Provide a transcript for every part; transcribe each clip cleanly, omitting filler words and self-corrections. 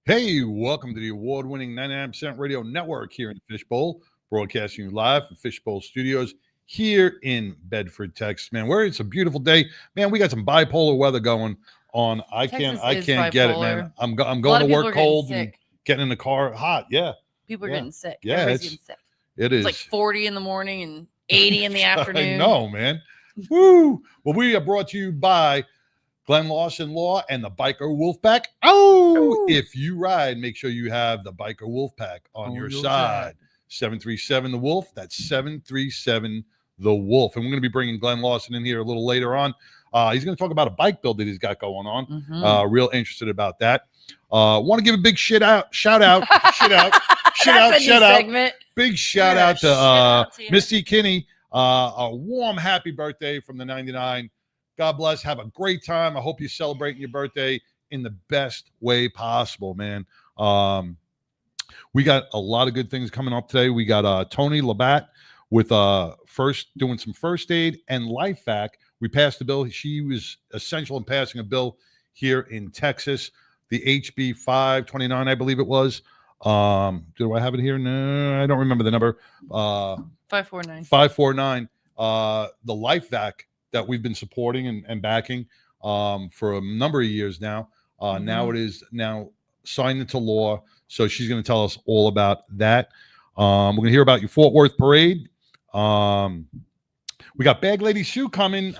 Hey, welcome to the award-winning 99% Radio Network here in the Fishbowl, broadcasting you live from Fishbowl Studios here in Bedford, Texas. Man, where it's a beautiful day. Man, we got some bipolar weather going on. I can't get it, man. I'm going to work cold and getting in the car hot. Yeah. People are getting sick. Yeah, everybody's getting sick. It is. It's like 40 in the morning and 80 in the afternoon. I know, man. Woo! Well, we are brought to you by Glenn Lawson Law and the Biker Wolfpack. Oh, if you ride, make sure you have the Biker Wolfpack on your side. 737 The Wolf. That's 737 The Wolf. And we're going to be bringing Glenn Lawson in here a little later on. He's going to talk about a bike build that he's got going on. Mm-hmm. Real interested about that. Want to give a big shout out. Big shout out to Misty Kinney. A warm, happy birthday from the 99. God bless. Have a great time. I hope you're celebrating your birthday in the best way possible, man. We got a lot of good things coming up today. We got Toni Labbbate with doing some first aid and life vac. We passed the bill. She was essential in passing a bill here in Texas, the HB 529, I believe it was. Do I have it here? No, I don't remember the number. 549. 549. The life vac that we've been supporting and backing for a number of years now. Now it is signed into law. So she's going to tell us all about that. We're going to hear about your Fort Worth parade. We got Bag Lady Sue coming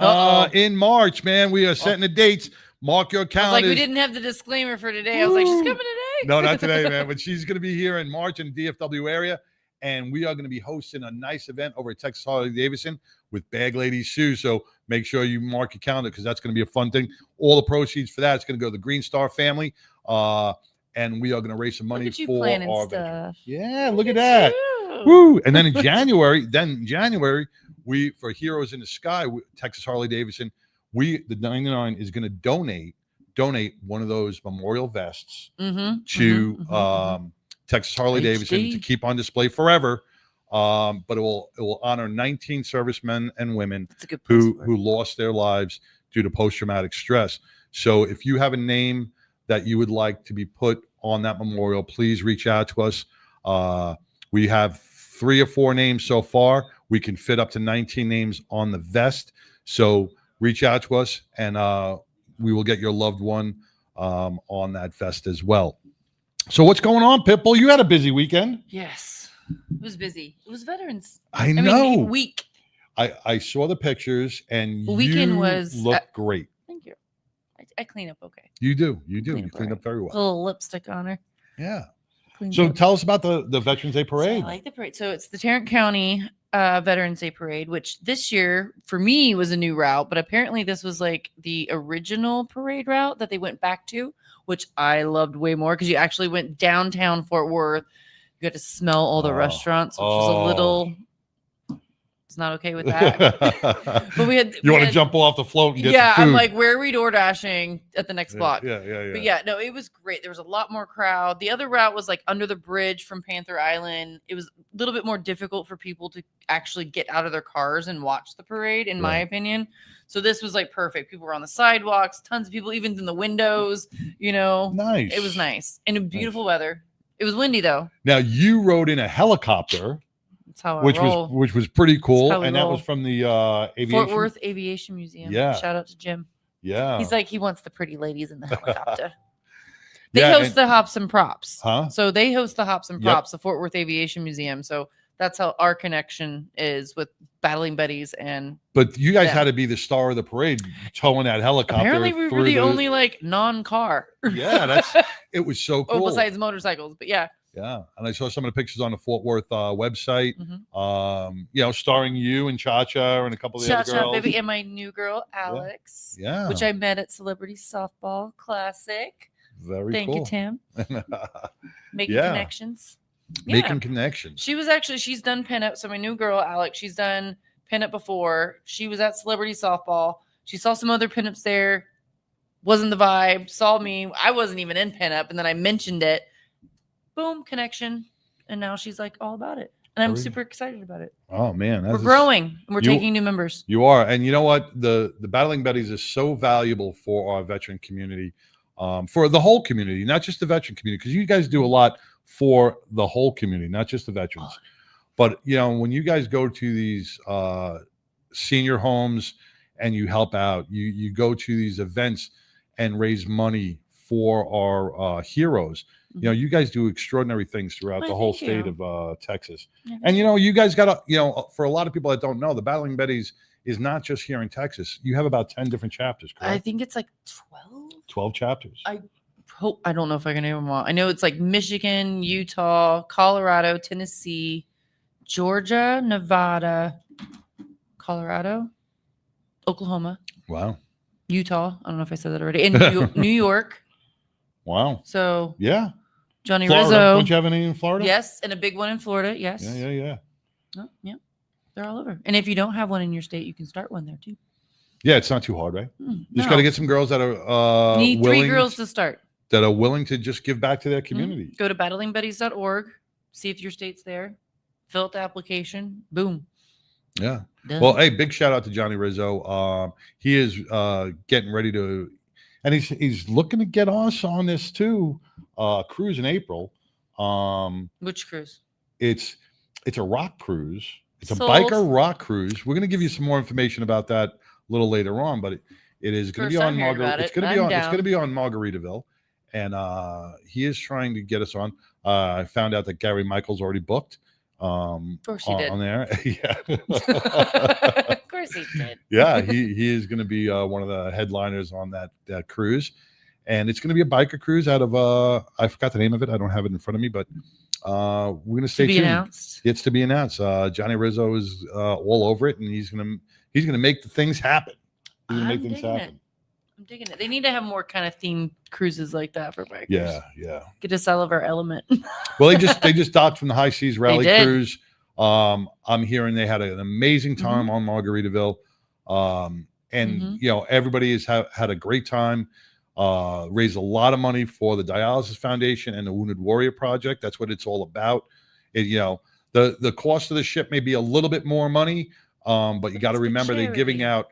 in March, man. We are setting the dates. Mark your calendars. Like we didn't have the disclaimer for today. I was like, she's coming today. No, not today, man. But she's going to be here in March in the DFW area. And we are going to be hosting a nice event over at Texas Harley-Davidson with Bag Lady Sue. So make sure you mark your calendar because that's going to be a fun thing. All the proceeds for that is going to go to the Green Star family. And we are going to raise some money for our stuff. Yeah, look at that. Woo! And then in January, we for Heroes in the Sky, Texas Harley-Davidson, the 99 is going to donate one of those memorial vests to Texas Harley-Davidson to keep on display forever. But it will honor 19 servicemen and women who lost their lives due to post-traumatic stress. So if you have a name that you would like to be put on that memorial, please reach out to us. We have 3 or 4 names so far. We can fit up to 19 names on the vest. So reach out to us and we will get your loved one on that vest as well. So what's going on, Pitbull? You had a busy weekend. Yes, it was busy. It was Veterans. I know. Week. I saw the pictures, and the weekend looked great. Thank you. I clean up okay. You do. You clean up very well. A little lipstick on her. Yeah. So tell us about the Veterans Day Parade. So I like the parade. So it's the Tarrant County Veterans Day Parade, which this year for me was a new route, but apparently this was like the original parade route that they went back to, which I loved way more because you actually went downtown Fort Worth. You got to smell all the restaurants, which was a little. It's not okay with that. But we had. You want to jump off the float and get some food. I'm like, where are we door dashing at the next block? Yeah. But yeah, no, it was great. There was a lot more crowd. The other route was like under the bridge from Panther Island. It was a little bit more difficult for people to actually get out of their cars and watch the parade, in my opinion. So this was like perfect. People were on the sidewalks, tons of people, even in the windows, Nice. It was nice and beautiful weather. It was windy though. Now you rode in a helicopter. That's how I which roll. was pretty cool. And that was from the Fort Worth Aviation Museum. Yeah. Shout out to Jim. Yeah. He's like, he wants the pretty ladies in the helicopter. They host the Hops and Props. So they host the Hops and Props, the Fort Worth Aviation Museum. So that's how our connection is with Battling Buddies. But you guys had to be the star of the parade, towing that helicopter. Apparently we were the only like non-car. Yeah, it was so cool. Besides motorcycles, but yeah. Yeah, and I saw some of the pictures on the Fort Worth website. Starring you and Cha-Cha and a couple of the other girls. Baby, and my new girl Alex. Yeah. Which I met at Celebrity Softball Classic. Very Thank cool. you, Tim. Making connections. Making connections. She's done pinup. So my new girl Alex, she's done pinup before. She was at Celebrity Softball. She saw some other pinups there. Wasn't the vibe. Saw me. I wasn't even in pinup, and then I mentioned it. Boom, connection, and now she's like all about it, and I'm super excited about it. Oh man, we're growing and we're taking new members. You are, and you know what? The Battling Buddies is so valuable for our veteran community. for the whole community, not just the veteran community, because you guys do a lot for the whole community, not just the veterans. But when you guys go to these senior homes and you help out, you go to these events and raise money for our heroes. You guys do extraordinary things throughout the whole state of Texas. And you guys got for a lot of people that don't know, the Battling Betties is not just here in Texas. You have about 10 different chapters, correct? I think it's like 12. 12 chapters. I don't know if I can name them all. I know it's like Michigan, Utah, Colorado, Tennessee, Georgia, Nevada, Colorado, Oklahoma. Wow. Utah. I don't know if I said that already. And New York. Wow. So yeah. Johnny Florida. Rizzo. Don't you have any in Florida? Yes, and a big one in Florida. Yes. Yeah. Oh, yeah. They're all over. And if you don't have one in your state, you can start one there too. Yeah, it's not too hard, right? You just got to get some girls that are need willing, 3 girls to start. That are willing to just give back to their community. Go to battlingbetties.org, see if your state's there, fill out the application, boom. Yeah. Done. Well, hey, big shout out to Johnny Rizzo. He is getting ready to, and he's looking to get us on this too. Cruise in April. Which cruise? It's a rock cruise. It's Sold. a biker rock cruise. We're going to give you some more information about that a little later on, but it is going to be on Margaritaville. It's going to be on Margaritaville, and he is trying to get us on. I found out that Gary Michael's already booked. Of course he did. On there. Yeah. Of course he did. Yeah, he is going to be one of the headliners on that cruise, and it's going to be a biker cruise out of I forgot the name of it. I don't have it in front of me, but we're going to stay tuned. Announced. It's to be announced. Johnny Rizzo is all over it, and he's going to make the things happen. He's going to make things happen. I'm digging it. They need to have more kind of themed cruises like that for bikers. Yeah. Get us out of our element. Well, they just docked from the High Seas Rally Cruise. I'm hearing they had an amazing time on Margaritaville. And everybody has had a great time. Raised a lot of money for the Dialysis Foundation and the Wounded Warrior Project. That's what it's all about. The cost of the ship may be a little bit more money, but you got to remember they're giving out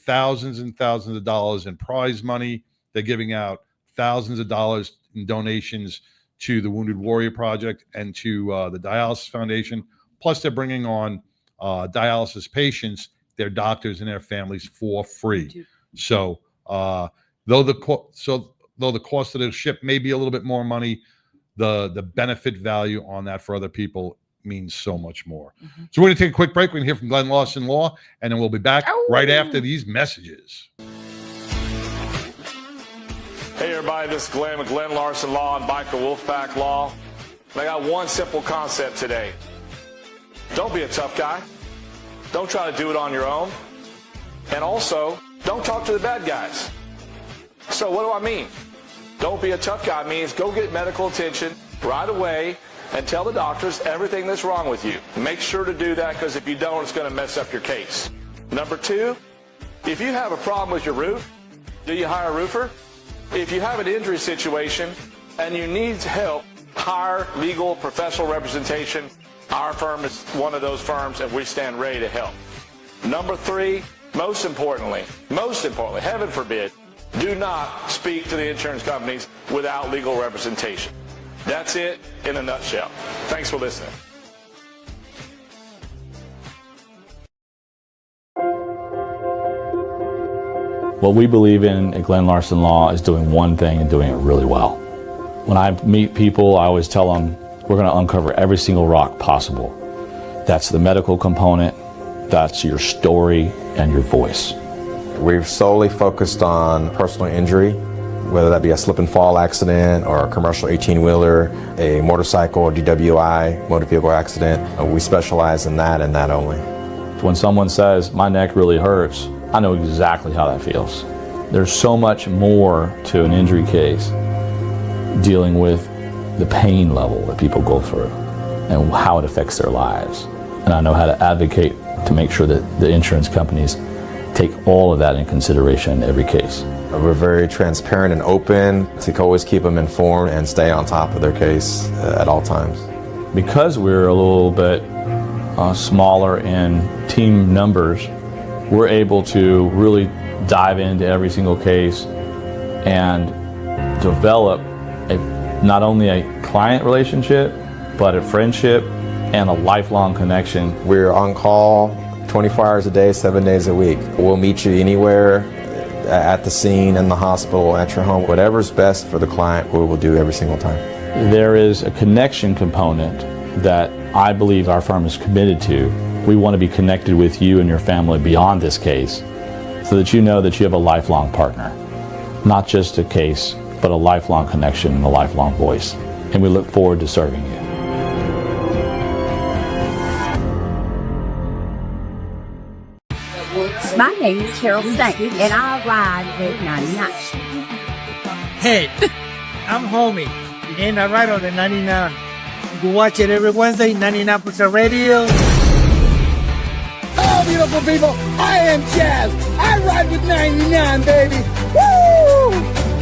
thousands and thousands of dollars in prize money. They're giving out thousands of dollars in donations to the Wounded Warrior Project and to the Dialysis Foundation. Plus, they're bringing on dialysis patients, their doctors, and their families for free. So, though the cost of the ship may be a little bit more money, the benefit value on that for other people means so much more. So we're going to take a quick break. We're going to hear from Glenn Larson Law, and then we'll be back right after these messages. Hey everybody, this is Glenn with Glenn Larson Law and Biker Wolfpack Law. And I got one simple concept today. Don't be a tough guy. Don't try to do it on your own. And also, don't talk to the bad guys. So what do I mean? Don't be a tough guy means go get medical attention right away and tell the doctors everything that's wrong with you. Make sure to do that, because if you don't, it's going to mess up your case. Number 2, if you have a problem with your roof, do you hire a roofer? If you have an injury situation and you need help, hire legal professional representation. Our firm is one of those firms, and we stand ready to help. Number 3, most importantly, heaven forbid, do not speak to the insurance companies without legal representation. That's it in a nutshell. Thanks for listening. What we believe in at Glenn Larson Law is doing one thing and doing it really well. When I meet people, I always tell them we're going to uncover every single rock possible. That's the medical component, that's your story, and your voice. We've solely focused on personal injury, whether that be a slip and fall accident or a commercial 18-wheeler, a motorcycle or DWI, motor vehicle accident. We specialize in that and that only. When someone says, my neck really hurts, I know exactly how that feels. There's so much more to an injury case dealing with the pain level that people go through and how it affects their lives. And I know how to advocate to make sure that the insurance companies take all of that in consideration in every case. We're very transparent and open to always keep them informed and stay on top of their case at all times. Because we're a little bit smaller in team numbers, we're able to really dive into every single case and develop not only a client relationship, but a friendship and a lifelong connection. We're on call 24 hours a day, 7 days a week. We'll meet you anywhere, at the scene, in the hospital, at your home. Whatever's best for the client, we will do every single time. There is a connection component that I believe our firm is committed to. We want to be connected with you and your family beyond this case so that you know that you have a lifelong partner. Not just a case, but a lifelong connection and a lifelong voice. And we look forward to serving you. My name is Carol Saint, and I ride with 99. Hey, I'm Homie, and I ride on the 99. You can watch it every Wednesday, 99% Radio. Hello, beautiful people. I am Chaz. I ride with 99, baby. Woo!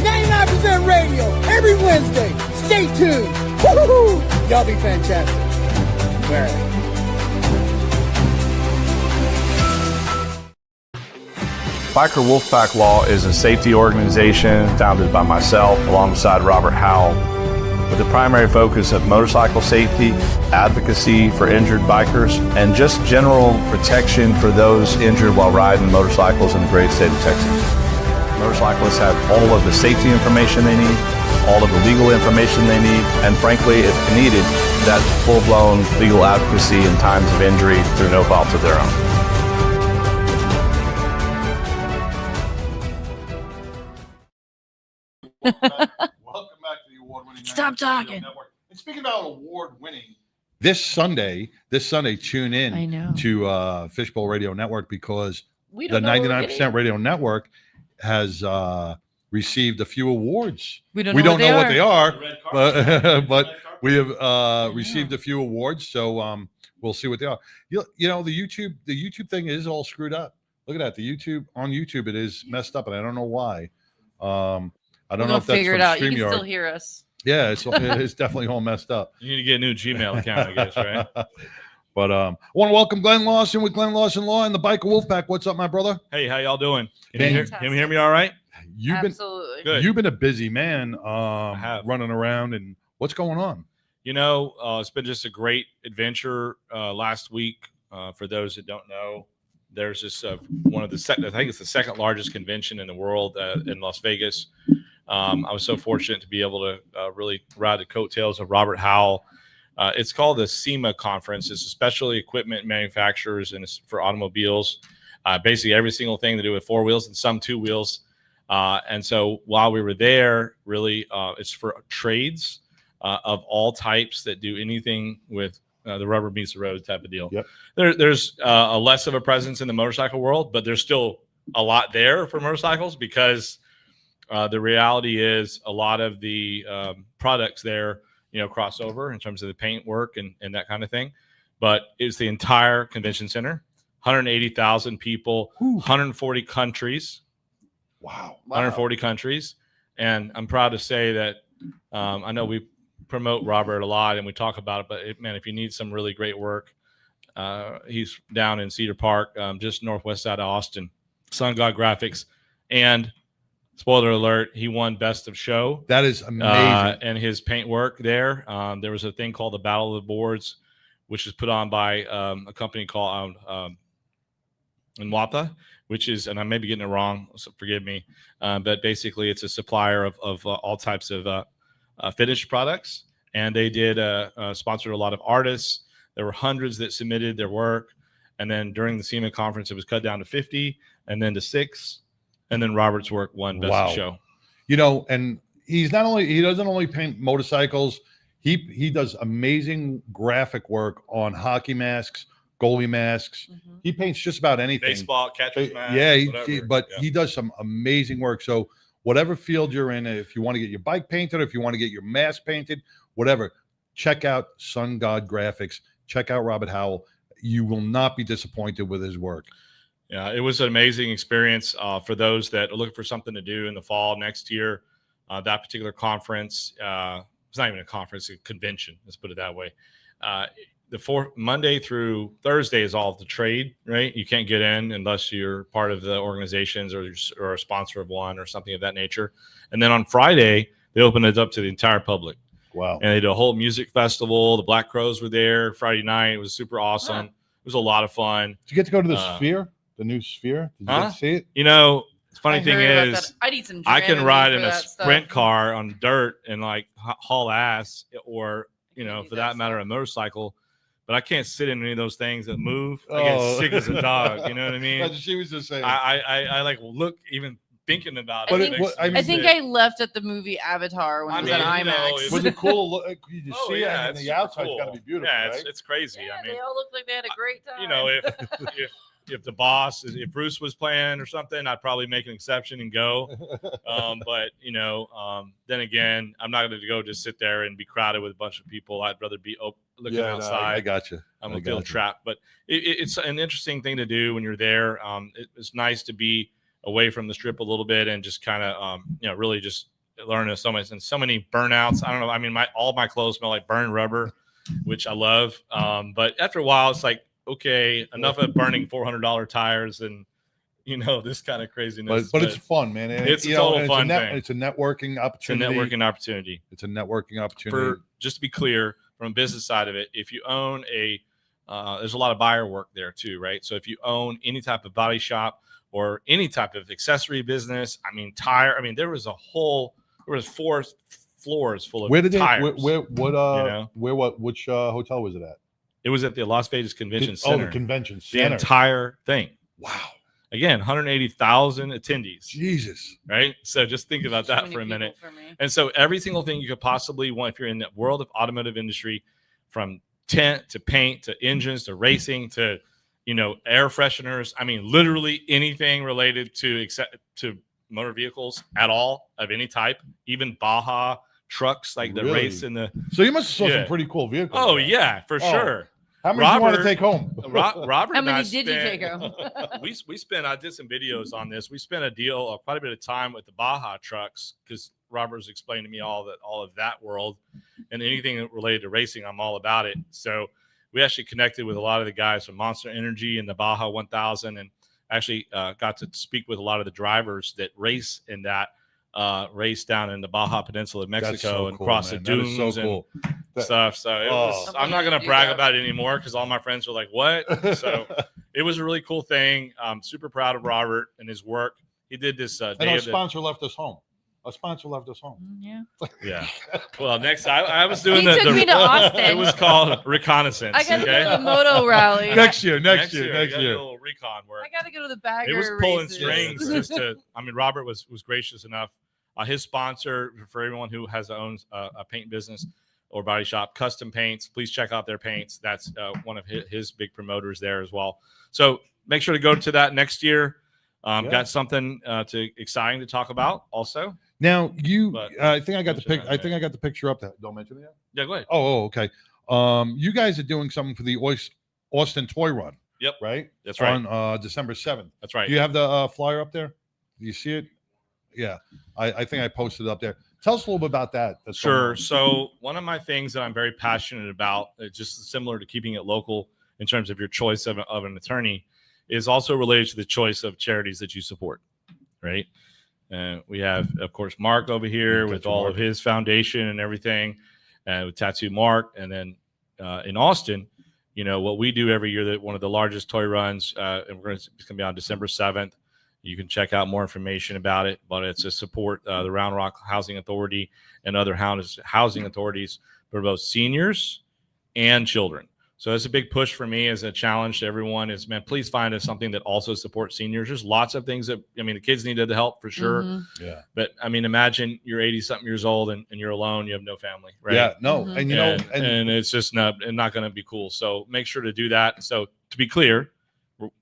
99% Radio every Wednesday. Stay tuned. Woo! Y'all be fantastic. Where are they? Biker Wolfpack Law is a safety organization founded by myself alongside Robert Howell with the primary focus of motorcycle safety, advocacy for injured bikers, and just general protection for those injured while riding motorcycles in the great state of Texas. Motorcyclists have all of the safety information they need, all of the legal information they need, and frankly, if needed, that full-blown legal advocacy in times of injury through no fault of their own. Welcome back to the award-winning. Stop talking. Network. And speaking about award-winning, this Sunday, tune in I know. to Fishbowl Radio Network because We the don't know what we're 99% getting. Radio Network has received a few awards. We don't We know, don't know what they are, The but we have received a few awards. So we'll see what they are. You know, the YouTube thing is all screwed up. Look at that. On YouTube, it is messed up, and I don't know why. I don't know if that's figure from it out. You can StreamYard. still hear us. Yeah, it's definitely all messed up. You need to get a new Gmail account, I guess, right? But I want to welcome Glenn Lawson with Glenn Lawson Law and the Biker Wolfpack. What's up, my brother? Hey, how y'all doing? Can Man, you hear me all right? You've been Absolutely. Good. you've been a busy man, have. running around, and what's going on? You know, it's been just a great adventure last week. For those that don't know, there's this one of the I think it's the second largest convention in the world in Las Vegas. I was so fortunate to be able to really ride the coattails of Robert Howell. It's called the SEMA conference. It's especially equipment manufacturers and it's for automobiles. Basically every single thing to do with four wheels and some two wheels. And so while we were there, really, it's for trades of all types that do anything with the rubber meets the road type of deal. Yep. There's a less of a presence in the motorcycle world, but there's still a lot there for motorcycles because the reality is a lot of the products there, cross over in terms of the paint work and that kind of thing. But it's the entire convention center, 180,000 people, 140 countries. Wow. 140 countries. And I'm proud to say that I know we promote Robert a lot and we talk about it, but man, if you need some really great work, he's down in Cedar Park, just northwest side of Austin, Sun God Graphics. And spoiler alert, he won Best of Show. That is amazing. And his paint work there. There was a thing called the Battle of the Boards, which is put on by a company called Nwapa, which is, and I may be getting it wrong, so forgive me, but basically it's a supplier of all types of finished products. And they did sponsored a lot of artists. There were hundreds that submitted their work. And then during the SEMA conference, it was cut down to 50 and then to 6. And then Robert's work won Best of Show. And he doesn't only paint motorcycles. He does amazing graphic work on hockey masks, goalie masks. Mm-hmm. He paints just about anything. Baseball, catcher's mask, Yeah, he does some amazing work. So whatever field you're in, if you want to get your bike painted, if you want to get your mask painted, whatever, check out Sun God Graphics. Check out Robert Howell. You will not be disappointed with his work. Yeah, it was an amazing experience for those that are looking for something to do in the fall next year. That particular conference, it's not even a conference, it's a convention. Let's put it that way. the Monday through Thursday is all the trade, right? You can't get in unless you're part of the organizations or a sponsor of one or something of that nature. And then on Friday, they open it up to the entire public. Wow. And they did a whole music festival. The Black Crows were there Friday night. It was super awesome. It was a lot of fun. Did you get to go to the Sphere, the new Sphere? Did you get to see it? You know, the funny thing is, I'd eat some I can ride in a stuff. sprint car on dirt and like haul ass, or, you know, for that matter, a motorcycle. But I can't sit in any of those things that move. I get sick as a dog. You know what I mean? She was just saying. I like look even thinking about I it. I think I left at the movie Avatar when it was at IMAX. Was it cool? You just see it, yeah, and the outside's got to be beautiful, Yeah, right? it's crazy. Yeah, I mean, they all looked like they had a great time. you know, if the boss, if Bruce was playing or something, I'd probably make an exception and go. But you know, then again, I'm not going to go just sit there and be crowded with a bunch of people. I'd rather be looking outside. No, I got you. I'm a feel trapped, but it's an interesting thing to do when you're there. It's nice to be away from the strip a little bit and just kind of, you know, really just learn so much and so many burnouts. I don't know. I mean, all my clothes smell like burned rubber, which I love. But after a while, it's like, okay, enough of burning $400 tires and, you know, this kind of craziness. But it's fun, man. And it's a total fun thing. It's a networking opportunity. It's a networking opportunity. Just to be clear, from a business side of it, if you own there's a lot of buyer work there too, right? So if you own any type of body shop or any type of accessory business, there was 4 floors full of tires. Which hotel was it at? It was at the Las Vegas Convention Center. The convention center. The entire thing. Wow. Again, 180,000 attendees. Jesus. Right? So just think about that for a minute. And so every single thing you could possibly want, if you're in the world of automotive industry, from tent to paint to engines to racing to, you know, air fresheners. I mean, literally anything related to motor vehicles at all of any type, even Baja trucks, like the race in the. So you must have saw some pretty cool vehicles. Oh, yeah, for sure. How many do you want to take home? Robert, how many did you take home? I did some videos on this. We spent quite a bit of time with the Baja trucks because Robert was explaining to me all of that world, and anything related to racing, I'm all about it. So we actually connected with a lot of the guys from Monster Energy and the Baja 1000, and actually got to speak with a lot of the drivers that race in that race down in the Baja Peninsula of Mexico and cross the dunes and stuff. So I'm not going to brag about it anymore because all my friends were like, what? So it was a really cool thing. I'm super proud of Robert and his work. He did this. And our sponsor left us home. Yeah. Yeah. Well, next I was doing he took me to Austin. It was called reconnaissance. I got to go to the moto rally next year. Next year. A little recon work. I got to go to the bagger. It was pulling races. strings just to. I mean, Robert was gracious enough. His sponsor, for everyone who owns a paint business or body shop, Custom Paints. Please check out their paints. That's one of his big promoters there as well. So make sure to go to that next year. Got something exciting to talk about also. Now I think I got the picture up there. Don't mention it yet. Yeah, go ahead. Oh, okay. You guys are doing something for the Austin Toy Run. Yep. Right. That's right. On December 7th. That's right. Do you have the flyer up there? Do you see it? Yeah. I think I posted it up there. Tell us a little bit about that. Sure. So one of my things that I'm very passionate about, just similar to keeping it local in terms of your choice of an attorney, is also related to the choice of charities that you support, right? We have, of course, Mark over here with all of his foundation and everything, with Tattoo Mark. And then in Austin, you know, what we do every year, that one of the largest toy runs, and it's going to be on December 7th. You can check out more information about it, but it's to support the Round Rock Housing Authority and other housing authorities for both seniors and children. So that's a big push for me as a challenge to everyone is, man, please find us something that also supports seniors. There's lots of things that, I mean, the kids needed the help for sure. Mm-hmm. Yeah. But I mean, imagine you're 80 something years old and you're alone. You have no family, right? Yeah, no. Mm-hmm. And, you know, and it's just not going to be cool. So make sure to do that. So to be clear,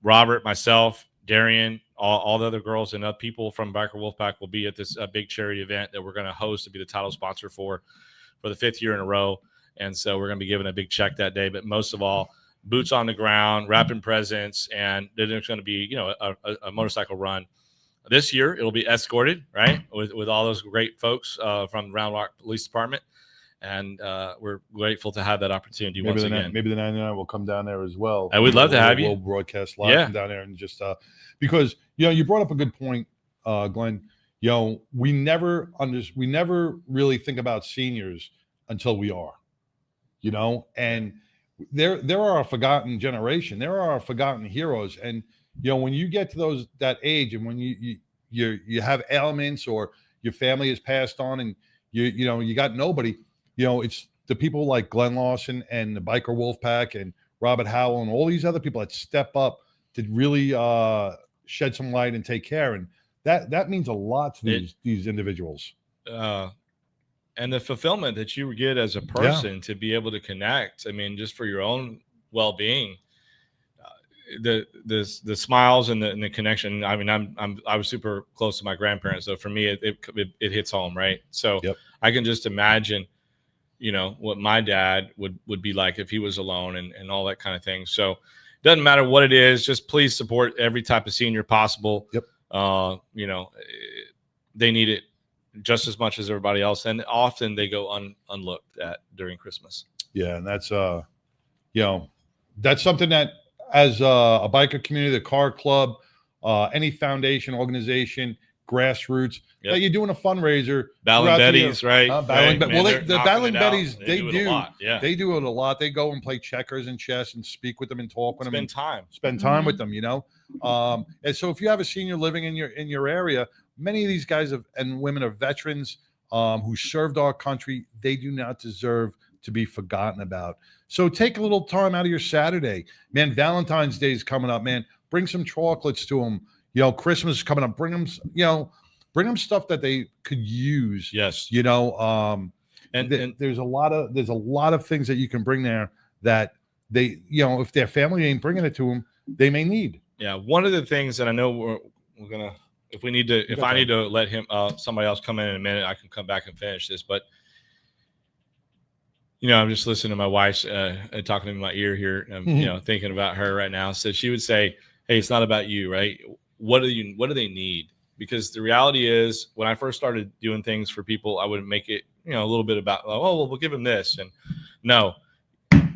Robert, myself, Darian, all the other girls and other people from Biker Wolfpack will be at this big charity event that we're going to host to be the title sponsor for the 5th year in a row. And so we're going to be giving a big check that day. But most of all, boots on the ground, wrapping presents, and there's going to be, you know, a motorcycle run. This year, it'll be escorted, right, with all those great folks from the Round Rock Police Department. And we're grateful to have that opportunity Maybe once the again. maybe the 99 will come down there as well. I would love to have you. We'll broadcast live from down there and just because you brought up a good point, Glenn. We never really think about seniors until we are, and there are a forgotten generation. There are forgotten heroes, and when you get to that age, and when you have ailments or your family has passed on, and you got nobody. It's the people like Glenn Larson and the Biker Wolfpack and Robert Howell and all these other people that step up to really shed some light and take care. And that means a lot to these individuals. And the fulfillment that you get as a person to be able to connect. I mean, just for your own well-being, the smiles and the connection. I mean, I was super close to my grandparents, so for me, it hits home, right? So I can just imagine, what my dad would be like if he was alone and all that kind of thing. So it doesn't matter what it is, just please support every type of senior possible. They need it just as much as everybody else. And often they go unlooked at during Christmas. Yeah. And that's, that's something that as a biker community, the car club, any foundation, organization, grassroots, that you're doing a fundraiser. Battling Betties, right? Battling, right. Well, the Battling Betties, they do it a lot. Yeah. They do it a lot. They go and play checkers and chess and speak with them and talk with them. Spend time with them, And so if you have a senior living in your area, many of these guys and women are veterans who served our country. They do not deserve to be forgotten about. So take a little time out of your Saturday, man. Valentine's Day is coming up, man. Bring some chocolates to them. Christmas is coming up. Bring them stuff that they could use. Yes. And there's a lot of things that you can bring there that they, if their family ain't bringing it to them, they may need. Yeah. One of the things that I know we're gonna, if I need to let him, somebody else come in a minute, I can come back and finish this. But I'm just listening to my wife talking in my ear here. And, thinking about her right now. So she would say, "Hey, it's not about you, right? What do they need?" Because the reality is, when I first started doing things for people, I would make it, a little bit about, oh, well, we'll give them this, and no,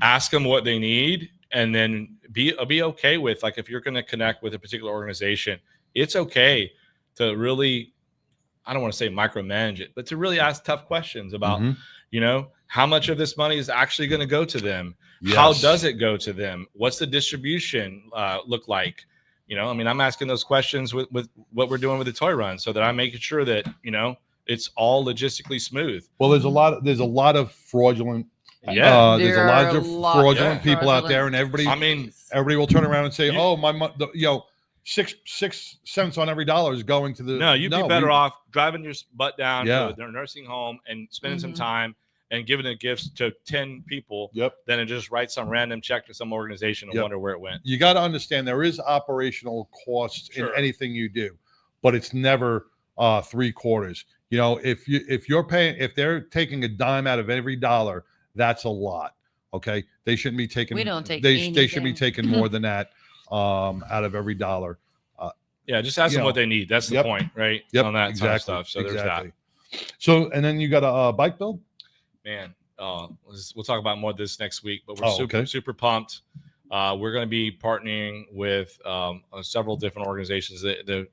ask them what they need, and then be okay with, like, if you're going to connect with a particular organization, it's okay to really, I don't want to say micromanage it, but to really ask tough questions about, how much of this money is actually going to go to them? Yes. How does it go to them? What's the distribution look like? I'm asking those questions with what we're doing with the toy run, so that I'm making sure that, it's all logistically smooth. Well, there's a lot of fraudulent. There's a lot of fraudulent people out there, and everybody will turn around and say, "Oh, my, 6 cents on every dollar is going to the." No, you'd be better off driving your butt down to their nursing home and spending some time and giving the gifts to 10 people than to just write some random check to some organization and wonder where it went. You got to understand there is operational costs in anything you do, but it's never 3/4. If they're taking a dime out of every dollar, that's a lot. Okay. They shouldn't be taking, we don't take they should be taking more than that out of every dollar. Just ask them what they need. That's the point, right? On that kind of stuff. So there's that. So, and then you got a bike build? Man, we'll talk about more of this next week, but we're super pumped. We're going to be partnering with several different organizations that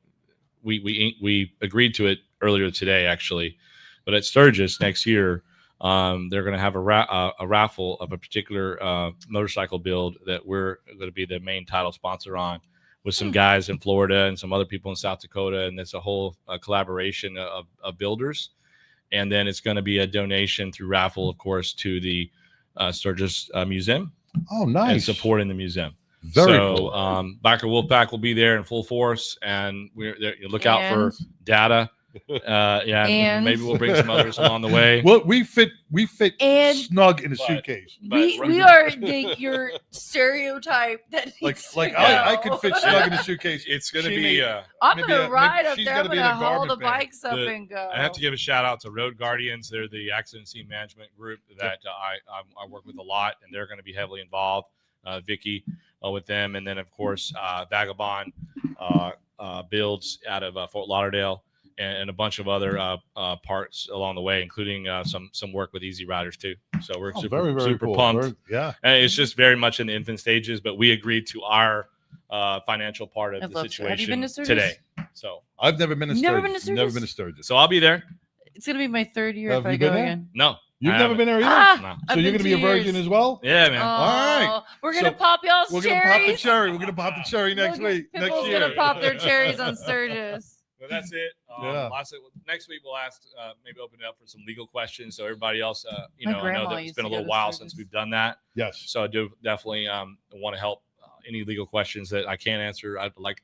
we agreed to it earlier today, actually. But at Sturgis next year, they're going to have a raffle of a particular motorcycle build that we're going to be the main title sponsor on, with some guys in Florida and some other people in South Dakota, and it's a whole collaboration of builders. And then it's going to be a donation through raffle, of course, to the Sturgis Museum. Oh, nice. And supporting the museum. Very cool. Biker Wolfpack will be there in full force, and look out for data. And maybe we'll bring some others along the way. Well, we fit snug in a suitcase. We are your stereotype that I could fit snug in a suitcase. It's going to be. I'm going to ride up there. I'm going to haul the bikes up and go. I have to give a shout out to Road Guardians. They're the accident scene management group that I work with a lot, and they're going to be heavily involved. Vicky with them, and then of course Vagabond builds out of Fort Lauderdale. and a bunch of other parts along the way, including some work with Easy Riders too. So we're super cool. pumped. Yeah, and it's just very much in the infant stages, but we agreed to our financial part of the situation Have you been to Sturgis? today. So I've never been to Never Sturgis. been to Sturgis? Never been to Sturgis. so I'll be there. It's gonna be my 3rd year Have if I you go been there? again. No, You've I never haven't. been there either. Ah, So I've you're been going to be a 2 years. virgin as well? Yeah, man. All right. We're gonna So pop y'all's We're cherries. going to pop the cherry. We're going to pop the cherry next week. Next Pitbull's year. gonna pop their cherries on Sturgis. But that's it. Yeah. Next week we'll ask, maybe open it up for some legal questions. So everybody else, My I know grandma that it's used been a to go little to while Sturgis. since we've done that. Yes. So I do definitely want to help any legal questions that I can't answer. I'd like,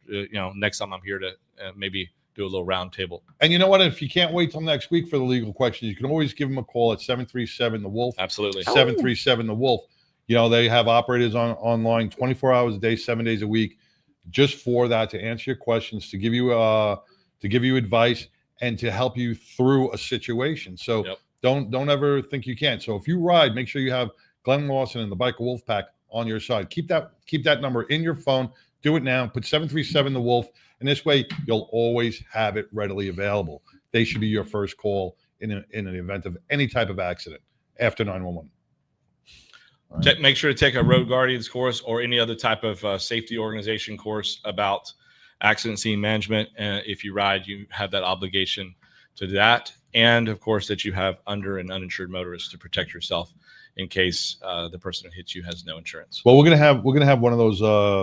next time I'm here to maybe do a little round table. And you know what? If you can't wait till next week for the legal questions, you can always give them a call at 737-THE-WOLF. Absolutely. 737-THE-WOLF. They have operators online 24 hours a day, 7 days a week, just for that, to answer your questions, to give you advice, and to help you through a situation. So Yep. don't ever think you can't. So if you ride, make sure you have Glenn Lawson and the Biker Wolf Pack on your side. Keep that number in your phone. Do it now. Put 737-THE-WOLF, and this way you'll always have it readily available. They should be your first call in an event of any type of accident after 911. Make sure to take a Road Guardians course or any other type of safety organization course about accident scene management. If you ride, you have that obligation to do that. And of course, that you have under and uninsured motorists to protect yourself in case the person who hits you has no insurance. Well, we're gonna have one of those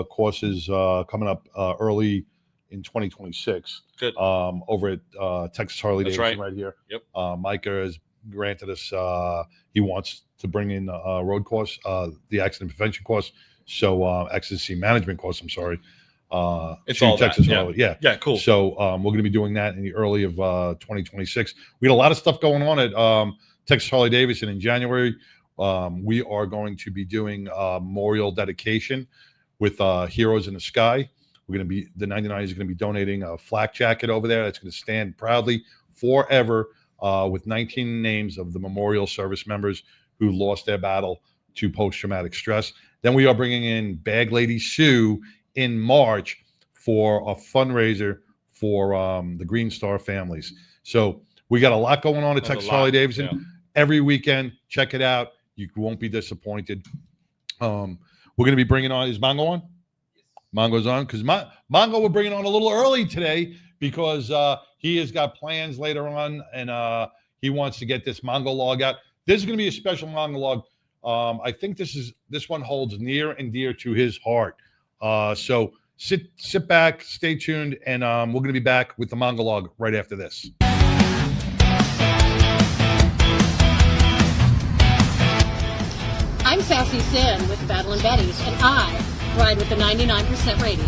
courses coming up early in 2026. Good. Over at Texas Harley Davidson right here. Yep. Micah has granted us. He wants to bring in a road course, the accident prevention course. So accident scene management course. I'm sorry. It's through all that, Texas yeah. Harley. Yeah. Yeah, cool. So we're going to be doing that in the early of 2026. We had a lot of stuff going on at Texas Harley Davidson in January. We are going to be doing memorial dedication with Heroes in the Sky. The 99 is going to be donating a flak jacket over there that's going to stand proudly forever with 19 names of the memorial service members who lost their battle to post-traumatic stress. Then we are bringing in Bag Lady Sue in March for a fundraiser for the Green Star families. So we got a lot going on at That's a Texas lot, Harley Davidson. yeah. Every weekend, check it out. You won't be disappointed. We're going to be bringing on, is Mongo on? Mongo's on, because Mongo we're bringing on a little early today because he has got plans later on, and he wants to get this Mongo log out. This is going to be a special Mongo log. I think this one holds near and dear to his heart. So sit back, stay tuned, and we're going to be back with the Mongo log right after this. I'm Sassy Sin with Battle and Betty's, and I ride with the 99% Radio.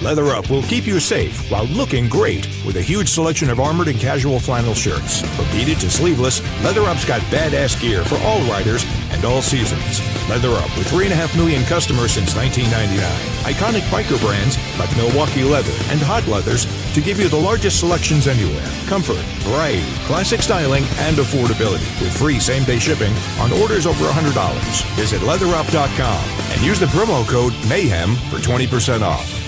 Leather Up will keep you safe while looking great with a huge selection of armored and casual flannel shirts. From beaded to sleeveless, Leather Up's got badass gear for all riders and all seasons. Leather Up with 3.5 million customers since 1999. Iconic biker brands like Milwaukee Leather and Hot Leathers to give you the largest selections anywhere. Comfort, variety, classic styling, and affordability with free same-day shipping on orders over $100. Visit leatherup.com and use the promo code MAYHEM for 20% off.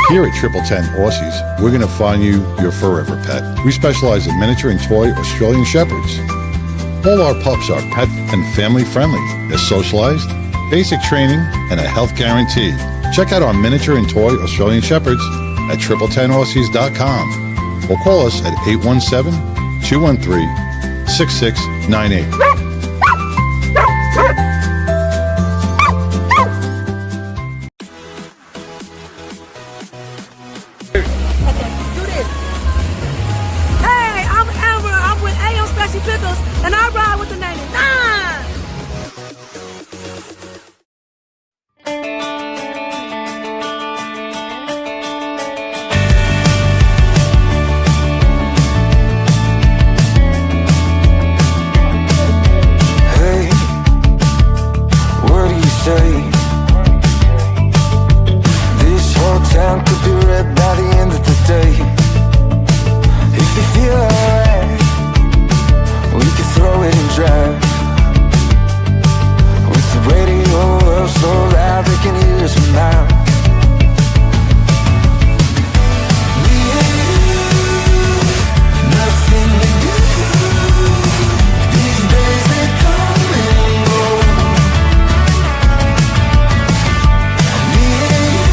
Here at 1010 Aussies, we're going to find you your forever pet. We specialize in miniature and toy Australian Shepherds. All our pups are pet and family friendly. They're socialized, basic training, and a health guarantee. Check out our miniature and toy Australian Shepherds at 1010aussies.com or call us at 817-213-6698. Hey, I'm Amber. I'm with AM Special Pickles, and I ride with the 99. Hey, what do you say? This whole town could be red by the end of the day. If you feel alright, we could throw it and drive. With the radio up so loud they can hear us from now. Me and you, nothing to do. These days they come and go. Me and you,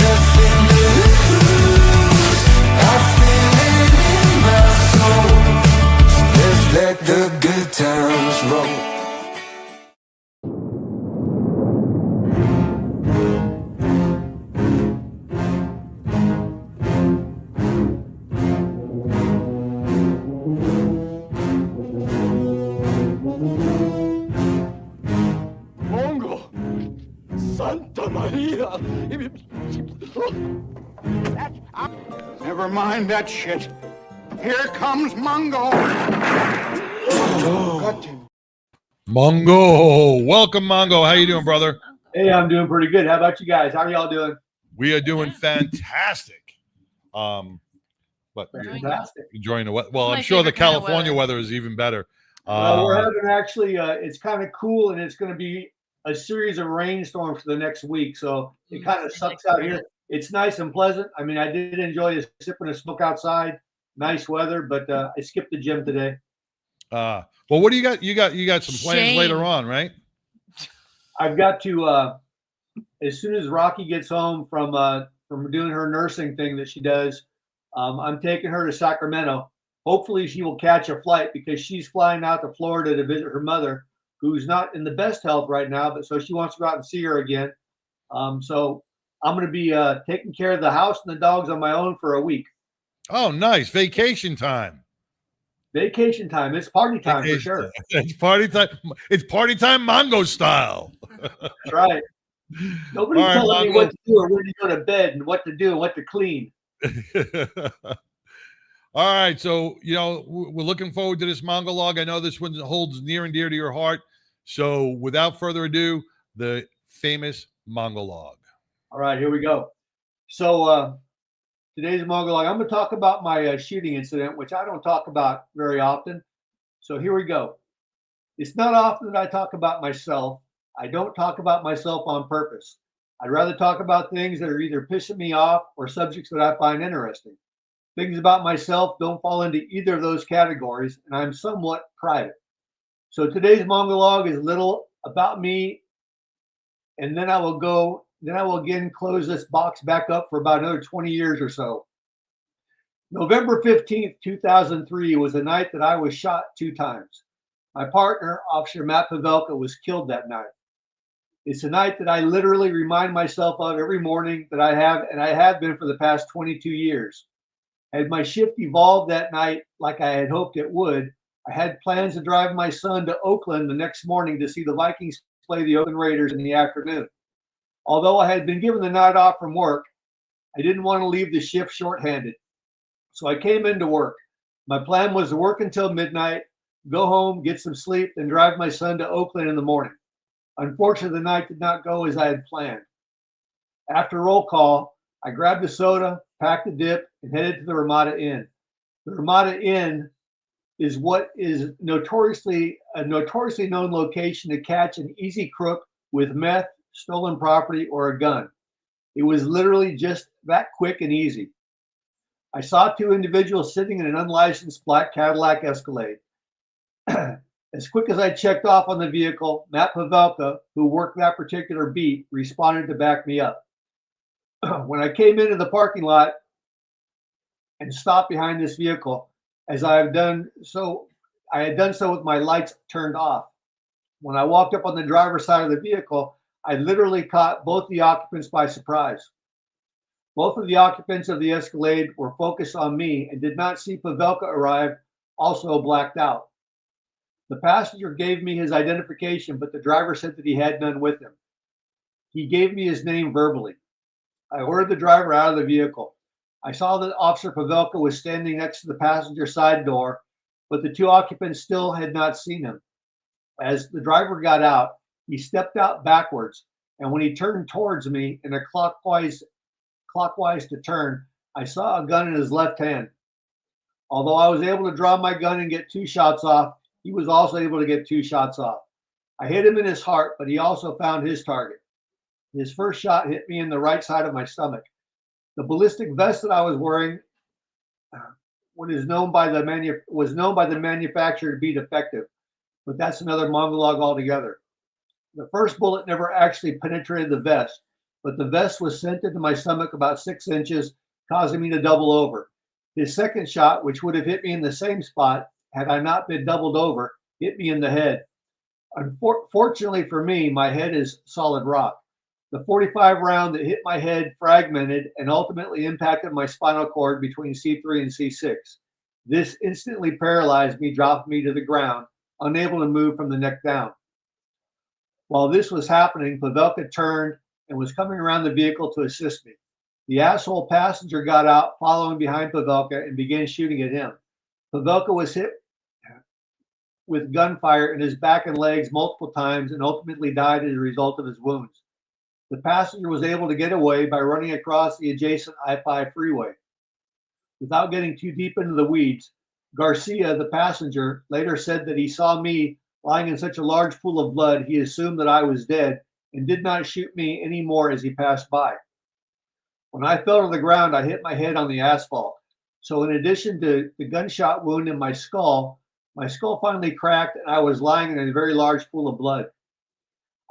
nothing to lose. I feel it in my soul. So let's let the good times roll. Mongo! Santa Maria! Never mind that shit. Here comes Mongo! Got him. Mongo, welcome, Mongo. How you doing, brother? Hey, I'm doing pretty good. How about you guys? How are y'all doing? We are doing fantastic. But you're Fantastic. enjoying the weather. Well, My I'm sure the favorite kind of California weather. weather is even better. We're having actually, it's kind of cool, and it's going to be a series of rainstorms for the next week. So it kind of sucks out here. It's nice and pleasant. I mean, I did enjoy sipping a smoke outside. Nice weather, but I skipped the gym today. Well, what do you got? You got some plans Shame. later on, right? I've got to, as soon as Rocky gets home from doing her nursing thing that she does, I'm taking her to Sacramento. Hopefully she will catch a flight because she's flying out to Florida to visit her mother, who's not in the best health right now, but so she wants to go out and see her again. So I'm going to be taking care of the house and the dogs on my own for a week. Oh, nice. Vacation time. Vacation time. It's party time Vacation for sure. time. It's party time. It's party time Mongo style. That's right. Nobody's All right, telling me Mongo. what to do or when to go to bed and what to do and what to clean. All right. So, we're looking forward to this Mongo log. I know this one holds near and dear to your heart. So without further ado, the famous Mongo log. All right, here we go. So today's Mongo log, I'm going to talk about my shooting incident, which I don't talk about very often. So here we go. It's not often that I talk about myself. I don't talk about myself on purpose. I'd rather talk about things that are either pissing me off or subjects that I find interesting. Things about myself don't fall into either of those categories, and I'm somewhat private. So today's Mongo log is a little about me, and then I will again close this box back up for about another 20 years or so. November 15th, 2003 was the night that I was shot 2 times. My partner, Officer Matt Pavelka, was killed that night. It's a night that I literally remind myself of every morning that I have been for the past 22 years. Had my shift evolved that night like I had hoped it would, I had plans to drive my son to Oakland the next morning to see the Vikings play the Oakland Raiders in the afternoon. Although I had been given the night off from work, I didn't want to leave the shift shorthanded. So I came into work. My plan was to work until midnight, go home, get some sleep, then drive my son to Oakland in the morning. Unfortunately, the night did not go as I had planned. After roll call, I grabbed a soda, packed a dip, and headed to the Ramada Inn. The Ramada Inn is what is a notoriously known location to catch an easy crook with meth, stolen property, or a gun. It was literally just that quick and easy. I saw 2 individuals sitting in an unlicensed black Cadillac Escalade. As quick as I checked off on the vehicle, Matt Pavelka, who worked that particular beat, responded to back me up. When I came into the parking lot and stopped behind this vehicle, as I had done so with my lights turned off. When I walked up on the driver's side of the vehicle, I literally caught both the occupants by surprise. Both of the occupants of the Escalade were focused on me and did not see Pavelka arrive, also blacked out. The passenger gave me his identification, but the driver said that he had none with him. He gave me his name verbally. I ordered the driver out of the vehicle. I saw that Officer Pavelka was standing next to the passenger side door, but the two occupants still had not seen him. As the driver got out, he stepped out backwards, and when he turned towards me in a clockwise to turn, I saw a gun in his left hand. Although I was able to draw my gun and get 2 shots off, he was also able to get 2 shots off. I hit him in his heart, but he also found his target. His first shot hit me in the right side of my stomach. The ballistic vest that I was wearing was known by the manufacturer to be defective, but that's another monologue altogether. The first bullet never actually penetrated the vest, but the vest was sent into my stomach about 6 inches, causing me to double over. His second shot, which would have hit me in the same spot had I not been doubled over, hit me in the head. Unfortunately for me, my head is solid rock. The .45 round that hit my head fragmented and ultimately impacted my spinal cord between C3 and C6. This instantly paralyzed me, dropping me to the ground, unable to move from the neck down. While this was happening, Pavelka turned and was coming around the vehicle to assist me. The asshole passenger got out, following behind Pavelka, and began shooting at him. Pavelka was hit with gunfire in his back and legs multiple times and ultimately died as a result of his wounds. The passenger was able to get away by running across the adjacent I-5 freeway. Without getting too deep into the weeds, Garcia, the passenger, later said that he saw me lying in such a large pool of blood, he assumed that I was dead and did not shoot me anymore as he passed by. When I fell to the ground, I hit my head on the asphalt. So in addition to the gunshot wound in my skull finally cracked and I was lying in a very large pool of blood.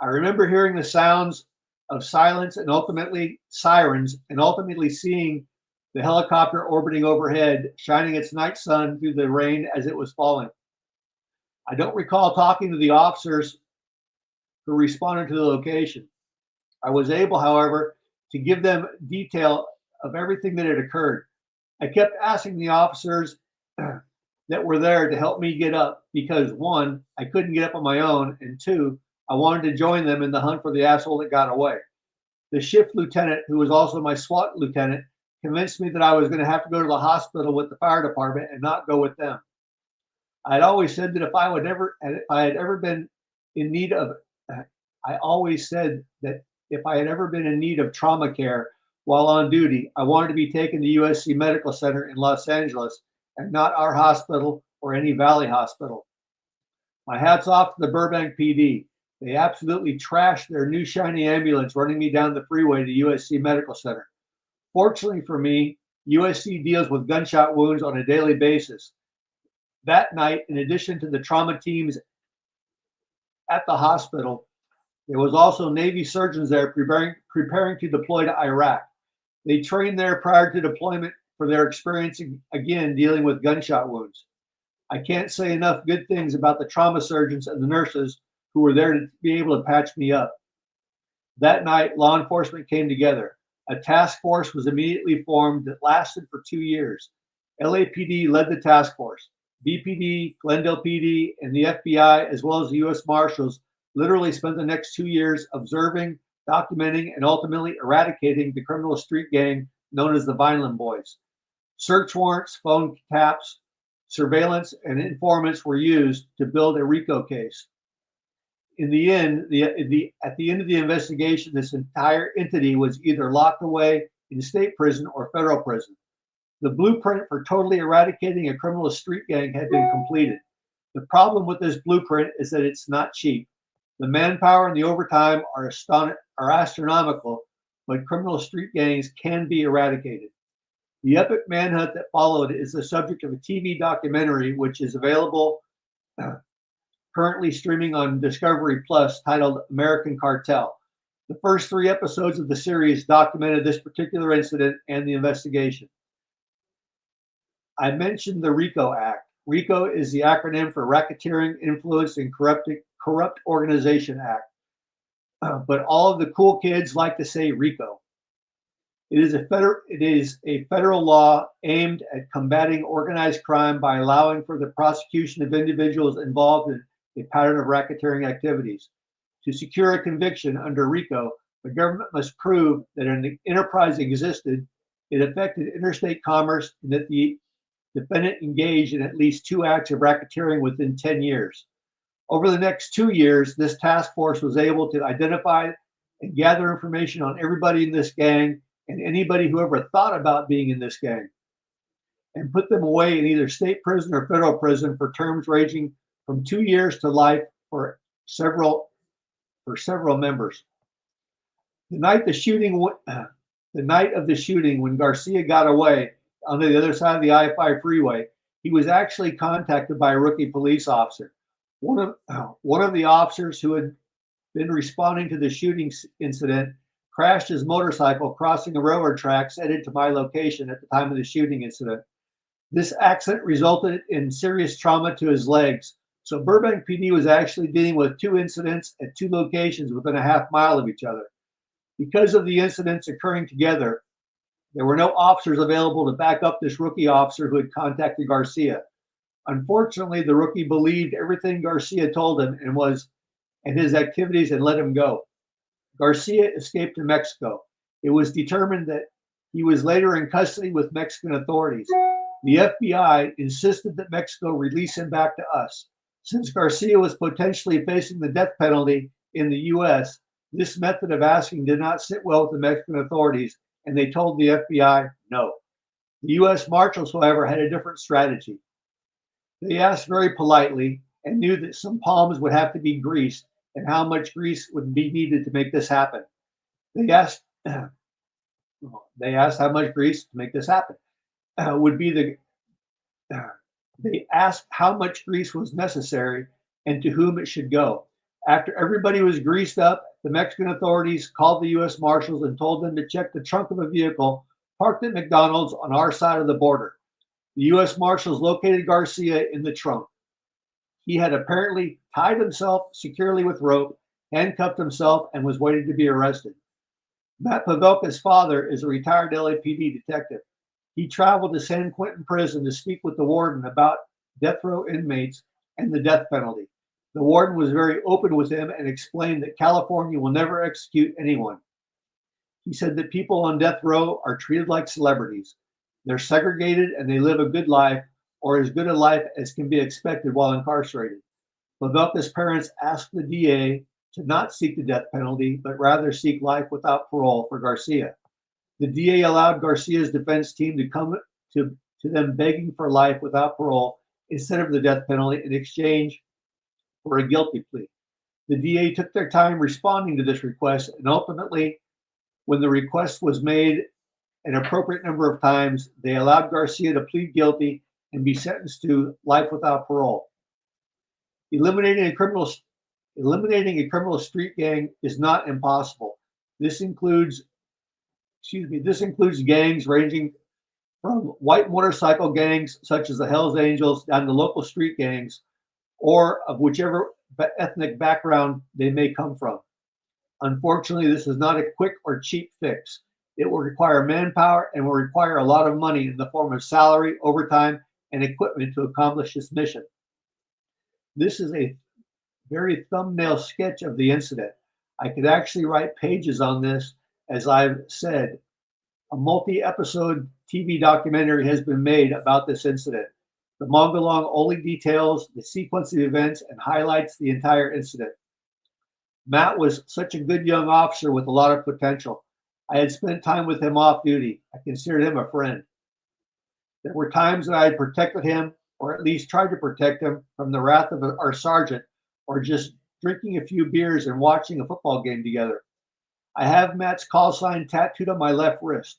I remember hearing the sounds of sirens and ultimately seeing the helicopter orbiting overhead, shining its night sun through the rain as it was falling. I don't recall talking to the officers who responded to the location. I was able, however, to give them detail of everything that had occurred. I kept asking the officers that were there to help me get up because 1, I couldn't get up on my own, and 2, I wanted to join them in the hunt for the asshole that got away. The shift lieutenant, who was also my SWAT lieutenant, convinced me that I was going to have to go to the hospital with the fire department and not go with them. I had always said that if I had ever been in need of trauma care while on duty, I wanted to be taken to USC Medical Center in Los Angeles and not our hospital or any Valley hospital. My hat's off to the Burbank PD. They absolutely trashed their new shiny ambulance running me down the freeway to USC Medical Center. Fortunately for me, USC deals with gunshot wounds on a daily basis. That night, in addition to the trauma teams at the hospital, there was also Navy surgeons there preparing to deploy to Iraq. They trained there prior to deployment for their experience again dealing with gunshot wounds. I can't say enough good things about the trauma surgeons and the nurses who were there to be able to patch me up. That night, law enforcement came together. A task force was immediately formed that lasted for 2 years. LAPD led the task force. BPD, Glendale PD, and the FBI, as well as the U.S. Marshals, literally spent the next 2 years observing, documenting, and ultimately eradicating the criminal street gang known as the Vineland Boys. Search warrants, phone taps, surveillance, and informants were used to build a RICO case. In the end, at the end of the investigation, this entire entity was either locked away in state prison or federal prison. The blueprint for totally eradicating a criminal street gang had been completed. The problem with this blueprint is that it's not cheap. The manpower and the overtime are astronomical, but criminal street gangs can be eradicated. The epic manhunt that followed is the subject of a TV documentary, which is available currently streaming on Discovery Plus, titled American Cartel. The first 3 episodes of the series documented this particular incident and the investigation. I mentioned the RICO Act. RICO is the acronym for Racketeering, Influence, and Corrupt Organization Act. But all of the cool kids like to say RICO. It is a federal law aimed at combating organized crime by allowing for the prosecution of individuals involved in a pattern of racketeering activities. To secure a conviction under RICO, the government must prove that an enterprise existed, it affected interstate commerce, and that the defendant engaged in at least 2 acts of racketeering within 10 years. Over the next 2 years, this task force was able to identify and gather information on everybody in this gang and anybody who ever thought about being in this gang, and put them away in either state prison or federal prison for terms ranging from 2 years to life for several members. The night of the shooting, when Garcia got away on the other side of the I-5 freeway, he was actually contacted by a rookie police officer. One of the officers who had been responding to the shooting incident crashed his motorcycle crossing a railroad tracks headed to my location at the time of the shooting incident. This accident resulted in serious trauma to his legs. So Burbank PD was actually dealing with 2 incidents at 2 locations within a half mile of each other. Because of the incidents occurring together, there were no officers available to back up this rookie officer who had contacted Garcia. Unfortunately, the rookie believed everything Garcia told him and his activities and let him go. Garcia escaped to Mexico. It was determined that he was later in custody with Mexican authorities. The FBI insisted that Mexico release him back to us. Since Garcia was potentially facing the death penalty in the U.S., this method of asking did not sit well with the Mexican authorities, and they told the FBI no. The U.S. Marshals, however, had a different strategy. They asked very politely and knew that some palms would have to be greased and how much grease would be needed to make this happen. They asked how much grease to make this happen they asked how much grease was necessary and to whom it should go. After everybody was greased up, the Mexican authorities called the U.S. Marshals and told them to check the trunk of a vehicle parked at McDonald's on our side of the border. The U.S. Marshals located Garcia in the trunk. He had apparently tied himself securely with rope, handcuffed himself, and was waiting to be arrested. Matt Pavelka's father is a retired LAPD detective. He traveled to San Quentin prison to speak with the warden about death row inmates and the death penalty. The warden was very open with him and explained that California will never execute anyone. He said that people on death row are treated like celebrities. They're segregated and they live a good life, or as good a life as can be expected while incarcerated. Pavelka's parents asked the DA to not seek the death penalty, but rather seek life without parole for Garcia. The DA allowed Garcia's defense team to come to them begging for life without parole instead of the death penalty in exchange for a guilty plea. The DA took their time responding to this request, and ultimately, when the request was made an appropriate number of times, they allowed Garcia to plead guilty and be sentenced to life without parole. Eliminating a criminal street gang is not impossible. This includes gangs ranging from white motorcycle gangs such as the Hells Angels down to local street gangs, or of whichever ethnic background they may come from. Unfortunately, this is not a quick or cheap fix. It will require manpower and will require a lot of money in the form of salary, overtime, and equipment to accomplish this mission. This is a very thumbnail sketch of the incident. I could actually write pages on this. As I've said, a multi-episode TV documentary has been made about this incident. The Mongalong only details the sequence of events and highlights the entire incident. Matt was such a good young officer with a lot of potential. I had spent time with him off duty. I considered him a friend. There were times that I had protected him, or at least tried to protect him from the wrath of our sergeant, or just drinking a few beers and watching a football game together. I have Matt's call sign tattooed on my left wrist.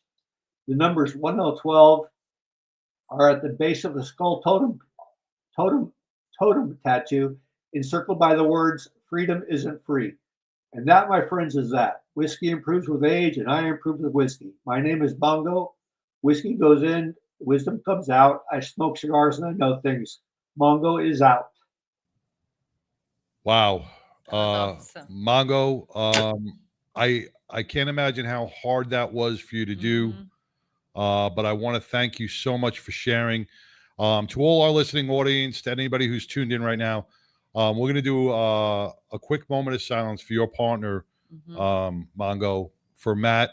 The numbers 1012 are at the base of the skull totem tattoo encircled by the words, freedom isn't free. And that, my friends, is that. Whiskey improves with age, and I improve with whiskey. My name is Mongo. Whiskey goes in, wisdom comes out. I smoke cigars and I know things. Mongo is out. Wow. Awesome. Mongo, I can't imagine how hard that was for you to do. But I want to thank you so much for sharing. To all our listening audience, to anybody who's tuned in right now, we're going to do a quick moment of silence for your partner, Mongo, for Matt.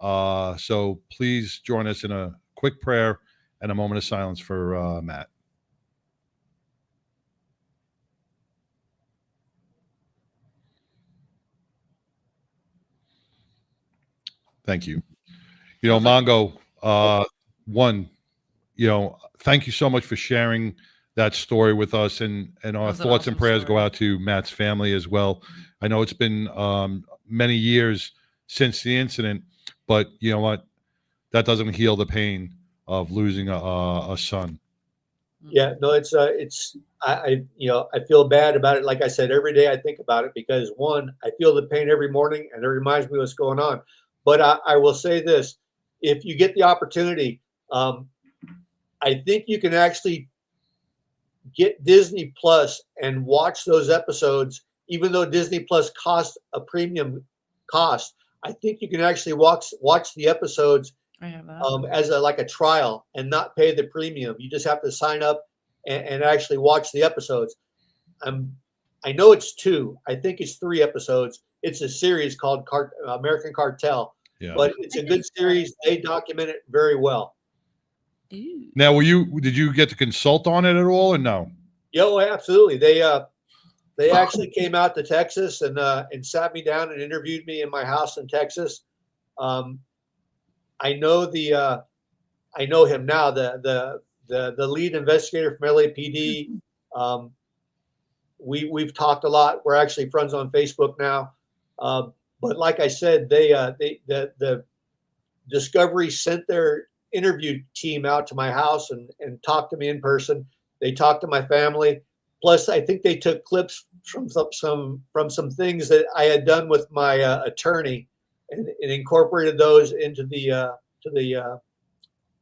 So please join us in a quick prayer and a moment of silence for Matt. Thank you. You know, Mongo, thank you so much for sharing that story with us, and our thoughts and prayers go out to Matt's family as well. I know it's been many years since the incident, but you know what? That doesn't heal the pain of losing a son. Yeah, no, I feel bad about it. Like I said, every day I think about it because one, I feel the pain every morning and it reminds me what's going on. But I will say this, if you get the opportunity, I think you can actually get Disney Plus and watch those episodes, even though Disney Plus costs a premium cost. I think you can actually watch the episodes as a trial and not pay the premium. You just have to sign up and actually watch the episodes. I know it's 2. I think it's 3 episodes. It's a series called American Cartel, but it's a good series. They document it very well. Now, did you get to consult on it at all, or no? Yeah, absolutely. They actually came out to Texas and sat me down and interviewed me in my house in Texas. I know him now, the lead investigator from LAPD. We've talked a lot. We're actually friends on Facebook now. But like I said, the Discovery sent their interview team out to my house and talked to me in person. They talked to my family. Plus, I think they took clips from some things that I had done with my attorney and incorporated those into the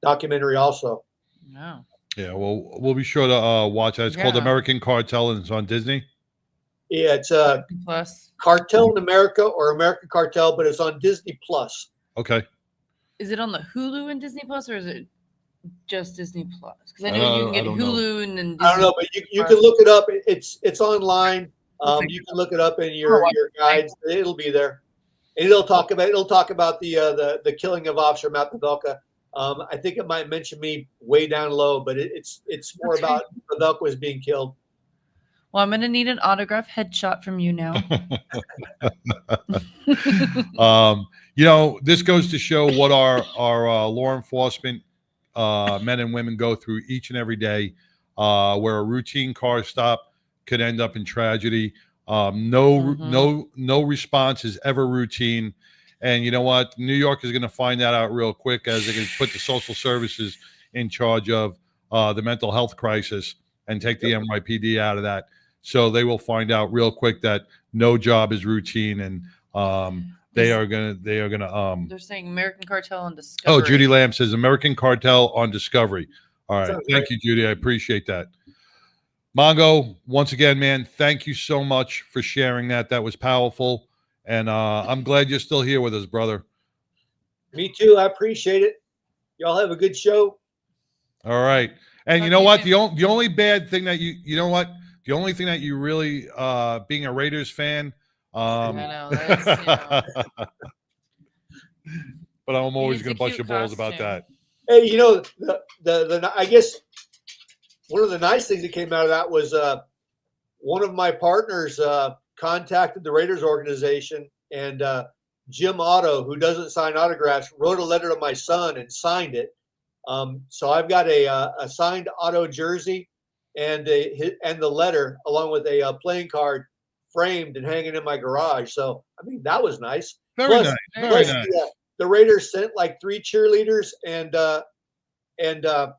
documentary also. Wow. Yeah, well, we'll be sure to watch that. It's called American Cartel, and it's on Disney. Yeah, it's Plus Cartel in America or American Cartel, but it's on Disney Plus. Okay. Is it on the Hulu and Disney Plus, or is it just Disney Plus? Because I know you can get Hulu and then Disney I don't know, but you can look it up. It's online. You can look it up in your guides. It'll be there, and it'll talk about the killing of Officer Matt Pavelka. I think it might mention me way down low, but it's more about Pavelka was being killed. Well, I'm gonna need an autograph headshot from you now. This goes to show what our law enforcement men and women go through each and every day, where a routine car stop could end up in tragedy. No response is ever routine. And you know what? New York is going to find that out real quick, as they can put the social services in charge of the mental health crisis and take the NYPD out of that. So they will find out real quick that no job is routine, and they're saying American Cartel on Discovery. Oh, Judy Lamb says American Cartel on Discovery. All right. Thank you, Judy. I appreciate that. Mongo, once again, man, thank you so much for sharing that. That was powerful. And I'm glad you're still here with us, brother. Me too. I appreciate it. Y'all have a good show. All right. And you know what? The only bad thing that the only thing that you really, being a Raiders fan, I know, that's, but I'm always going to bust your balls about that. Hey, I guess one of the nice things that came out of that was one of my partners contacted the Raiders organization, and Jim Otto, who doesn't sign autographs, wrote a letter to my son and signed it. So I've got a signed Otto jersey and the letter, along with a playing card, framed and hanging in my garage. So I mean, that was nice. Very nice. The Raiders sent like 3 cheerleaders and God,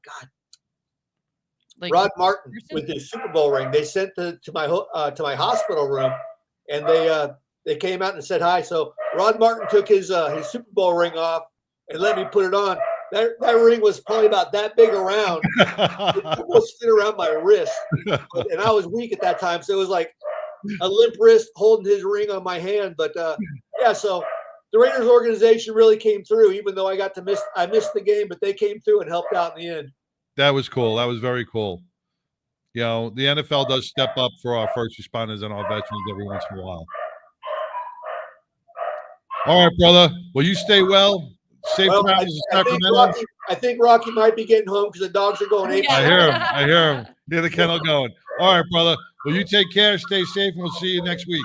Like Rod Martin person? with his Super Bowl ring. They sent to my hospital room, and they came out and said hi. So Rod Martin took his Super Bowl ring off and let me put it on. That ring was probably about that big around. It almost fit around my wrist, and I was weak at that time, so it was like a limp wrist holding his ring on my hand. But yeah, so the Raiders organization really came through, even though I missed the game, but they came through and helped out in the end. That was cool. That was very cool. You know, the NFL does step up for our first responders and our veterans every once in a while. All right, brother. Well, you stay well. Safe travels to Sacramento. I think Rocky might be getting home because the dogs are going ape. I hear him. I hear him. Near the kennel going. All right, brother. Well, you take care. Stay safe, and we'll see you next week.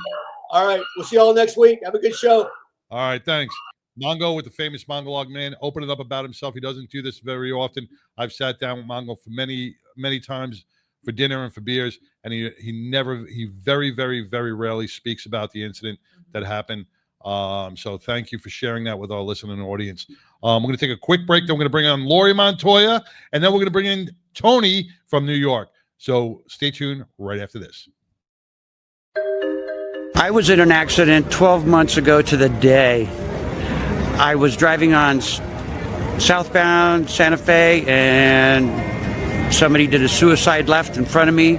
All right. We'll see you all next week. Have a good show. All right. Thanks. Mongo with the famous Mongolog man, opening up about himself. He doesn't do this very often. I've sat down with Mongo for many, many times for dinner and for beers, and he very, very, very rarely speaks about the incident that happened. So thank you for sharing that with our listening audience. We're going to take a quick break. Then we're going to bring on Lori Montoya, and then we're going to bring in Toni from New York. So stay tuned right after this. I was in an accident 12 months ago to the day. I was driving on southbound Santa Fe, and somebody did a suicide left in front of me,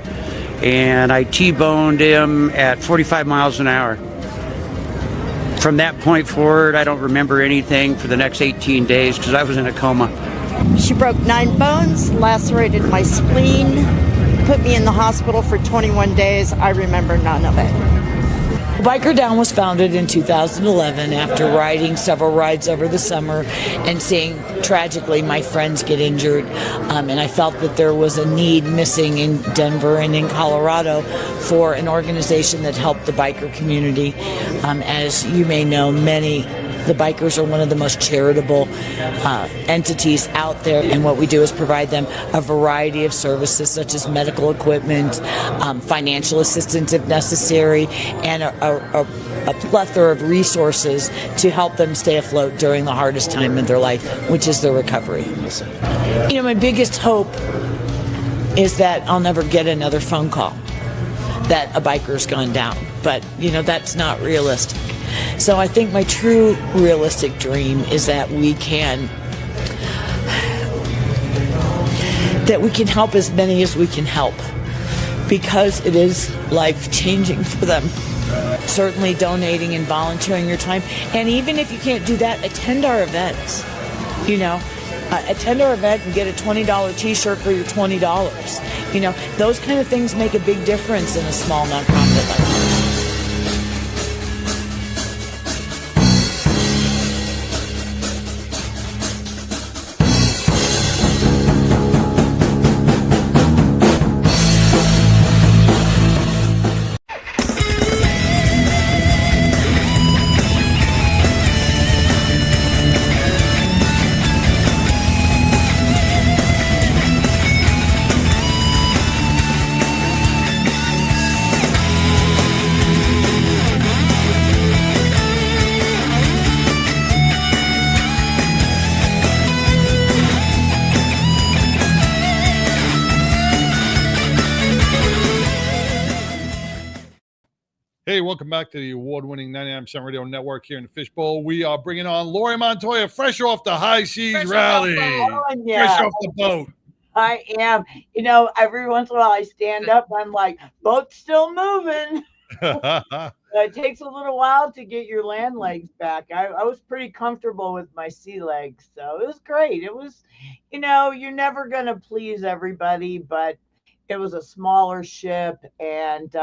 and I T-boned him at 45 miles an hour. From that point forward, I don't remember anything for the next 18 days because I was in a coma. She broke 9 bones, lacerated my spleen, put me in the hospital for 21 days. I remember none of it. Biker Down was founded in 2011 after riding several rides over the summer and seeing, tragically, my friends get injured. And I felt that there was a need missing in Denver and in Colorado for an organization that helped the biker community. As you may know, the bikers are one of the most charitable entities out there, and what we do is provide them a variety of services such as medical equipment, financial assistance if necessary, and a plethora of resources to help them stay afloat during the hardest time in their life, which is their recovery. You know, my biggest hope is that I'll never get another phone call that a biker's gone down, but you know, that's not realistic. So I think my true realistic dream is that we can help as many as we can help, because it is life-changing for them. Certainly donating and volunteering your time, and even if you can't do that, attend our events. You know, attend our event and get a $20 t-shirt for your $20. You know, those kind of things make a big difference in a small nonprofit like ours. Hey, welcome back to the award-winning 99% Radio Network here in the Fishbowl. We are bringing on Lori Montoya, fresh off the High Seas Rally. Fresh off the boat. I am. You know, every once in a while I stand up, I'm like, boat's still moving. It takes a little while to get your land legs back. I was pretty comfortable with my sea legs, so it was great. It was, you know, you're never going to please everybody, but it was a smaller ship, and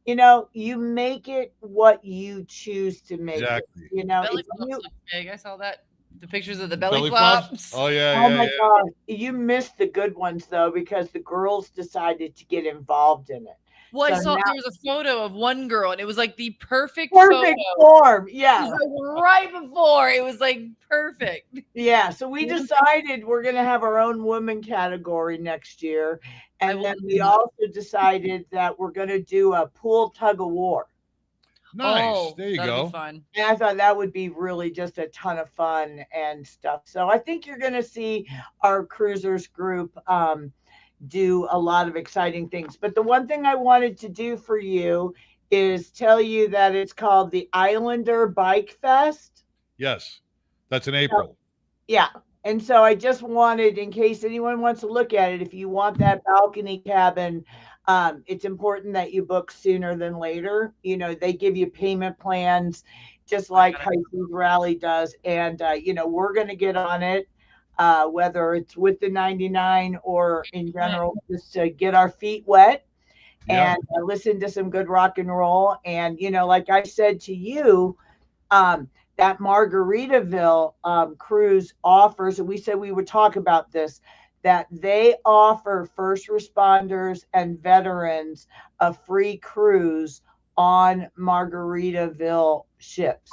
you know, you make it what you choose to make it. You know, belly flops look big. I saw that. The pictures of the belly flops. Oh yeah. Oh my God. You missed the good ones though, because the girls decided to get involved in it. Well, So I saw now- there was a photo of one girl, and it was like the perfect Perfect photo. form. Yeah. It was like right before. It was like perfect. Yeah, so we decided we're going to have our own women category next year. And then we also decided that we're going to do a pool tug of war. Nice. There you that'll go. be fun. And I thought that would be really just a ton of fun and stuff. So I think you're going to see our cruisers group, do a lot of exciting things. But the one thing I wanted to do for you is tell you that it's called the Islander Bike Fest. Yes, that's in April. Yeah. And so I just wanted, in case anyone wants to look at it, if you want that balcony cabin, it's important that you book sooner than later. You know, they give you payment plans just like High Seas Rally does. And, you know, we're going to get on it, whether it's with the 99 or in general, just to get our feet wet and listen to some good rock and roll. And, you know, like I said to you, that Margaritaville cruise offers, and we said we would talk about this, that they offer first responders and veterans a free cruise on Margaritaville ships.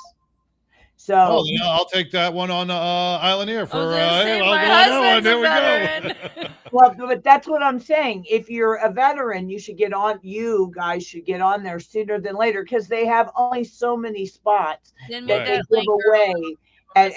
So yeah, I'll take that one on Island Air for. say, I'll my go on that one. husband's a There we veteran. go. well, but that's what I'm saying. If you're a veteran, you should get on. You guys should get on there sooner than later because they have only so many spots Send me that they that give link, girl. away at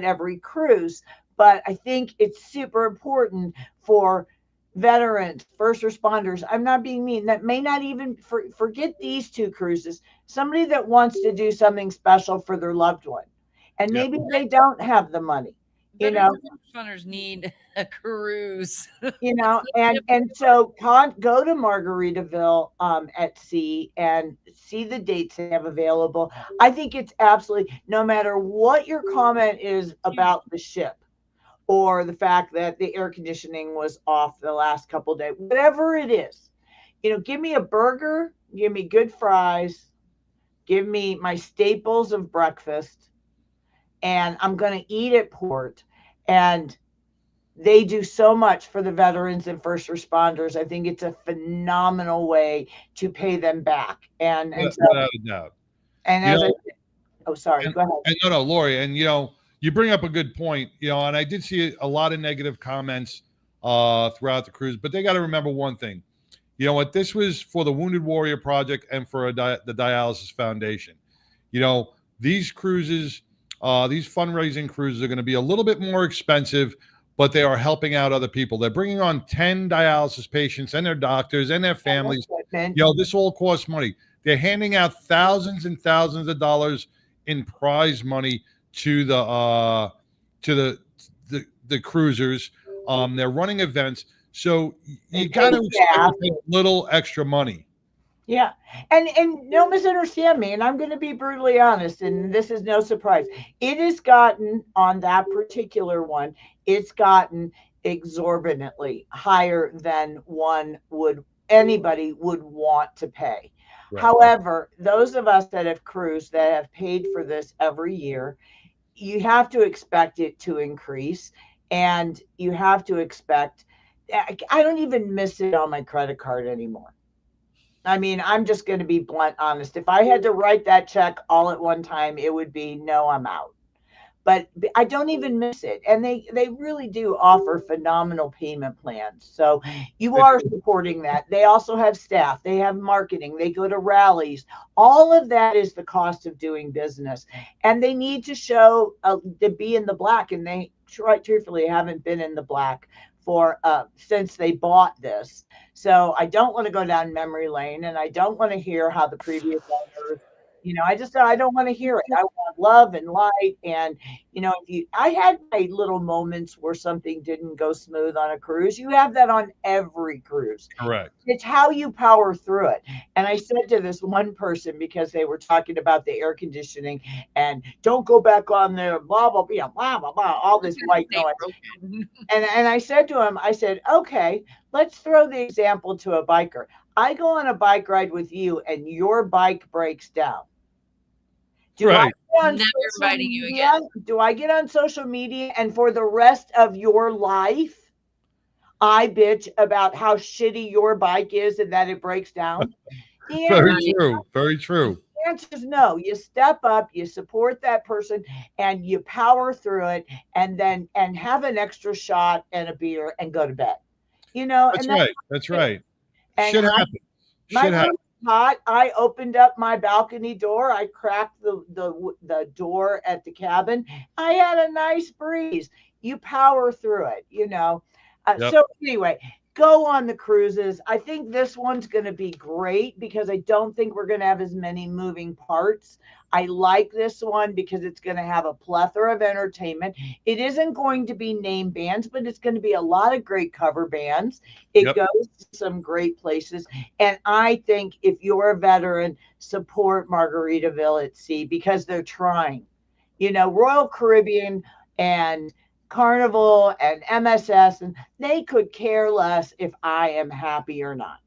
every cruise. But I think it's super important for veterans, first responders. I'm not being mean. That may not even forget these two cruises. Somebody that wants to do something special for their loved one, and maybe they don't have the money. You know, Runners need a cruise. you know, and so go to Margaritaville at sea and see the dates they have available. I think it's absolutely, no matter what your comment is about the ship or the fact that the air conditioning was off the last couple of days, whatever it is, you know, give me a burger, give me good fries, give me my staples of breakfast, and I'm going to eat at port. And they do so much for the veterans and first responders. I think it's a phenomenal way to pay them back. And so, without a doubt. And as I said, oh, sorry, go ahead. And no, Lori, and you know, you bring up a good point, you know, and I did see a lot of negative comments throughout the cruise, but they got to remember one thing. You know what? This was for the Wounded Warrior Project and for the Dialysis Foundation. You know, these cruises, these fundraising cruises are going to be a little bit more expensive, but they are helping out other people. They're bringing on 10 dialysis patients and their doctors and their families. You know, this all costs money. They're handing out thousands and thousands of dollars in prize money to the cruisers. They're running events, so you got to expect a little extra money. Yeah. And don't misunderstand me. And I'm going to be brutally honest. And this is no surprise. It has gotten, on that particular one, it's gotten exorbitantly higher than anybody would want to pay. Right. However, those of us that have cruised, that have paid for this every year, you have to expect it to increase. And you have to expect, I don't even miss it on my credit card anymore. I mean, I'm just going to be blunt honest. If I had to write that check all at one time, it would be, no, I'm out. But I don't even miss it. And they really do offer phenomenal payment plans. So you are supporting that. They also have staff. They have marketing. They go to rallies. All of that is the cost of doing business. And they need to show to be in the black. And they, truthfully, haven't been in the black for since they bought this. So I don't want to go down memory lane, and I don't want to hear how the previous owners, you know, I don't want to hear it. I want love and light. And, you know, I had my little moments where something didn't go smooth on a cruise. You have that on every cruise. Correct. It's how you power through it. And I said to this one person, because they were talking about the air conditioning and don't go back on there, blah, blah, blah, blah, blah, blah, all this white noise. And I said to him, I said, okay, let's throw the example to a biker. I go on a bike ride with you and your bike breaks down. Do I get on social media and for the rest of your life, I bitch about how shitty your bike is and that it breaks down? Very true. Very true. The answer is no. You step up, you support that person, and you power through it, and have an extra shot and a beer and go to bed. You know, that's right. That's right. Shit happens. Shit happens. Hot. I opened up my balcony door. I cracked the door at the cabin. I had a nice breeze. You power through it, you know. So anyway, go on the cruises. I think this one's going to be great because I don't think we're going to have as many moving parts. I like this one because it's going to have a plethora of entertainment. It isn't going to be name bands, but it's going to be a lot of great cover bands. It Yep. goes to some great places. And I think if you're a veteran, support Margaritaville at Sea because they're trying. You know, Royal Caribbean and Carnival and MSS, and they could care less if I am happy or not.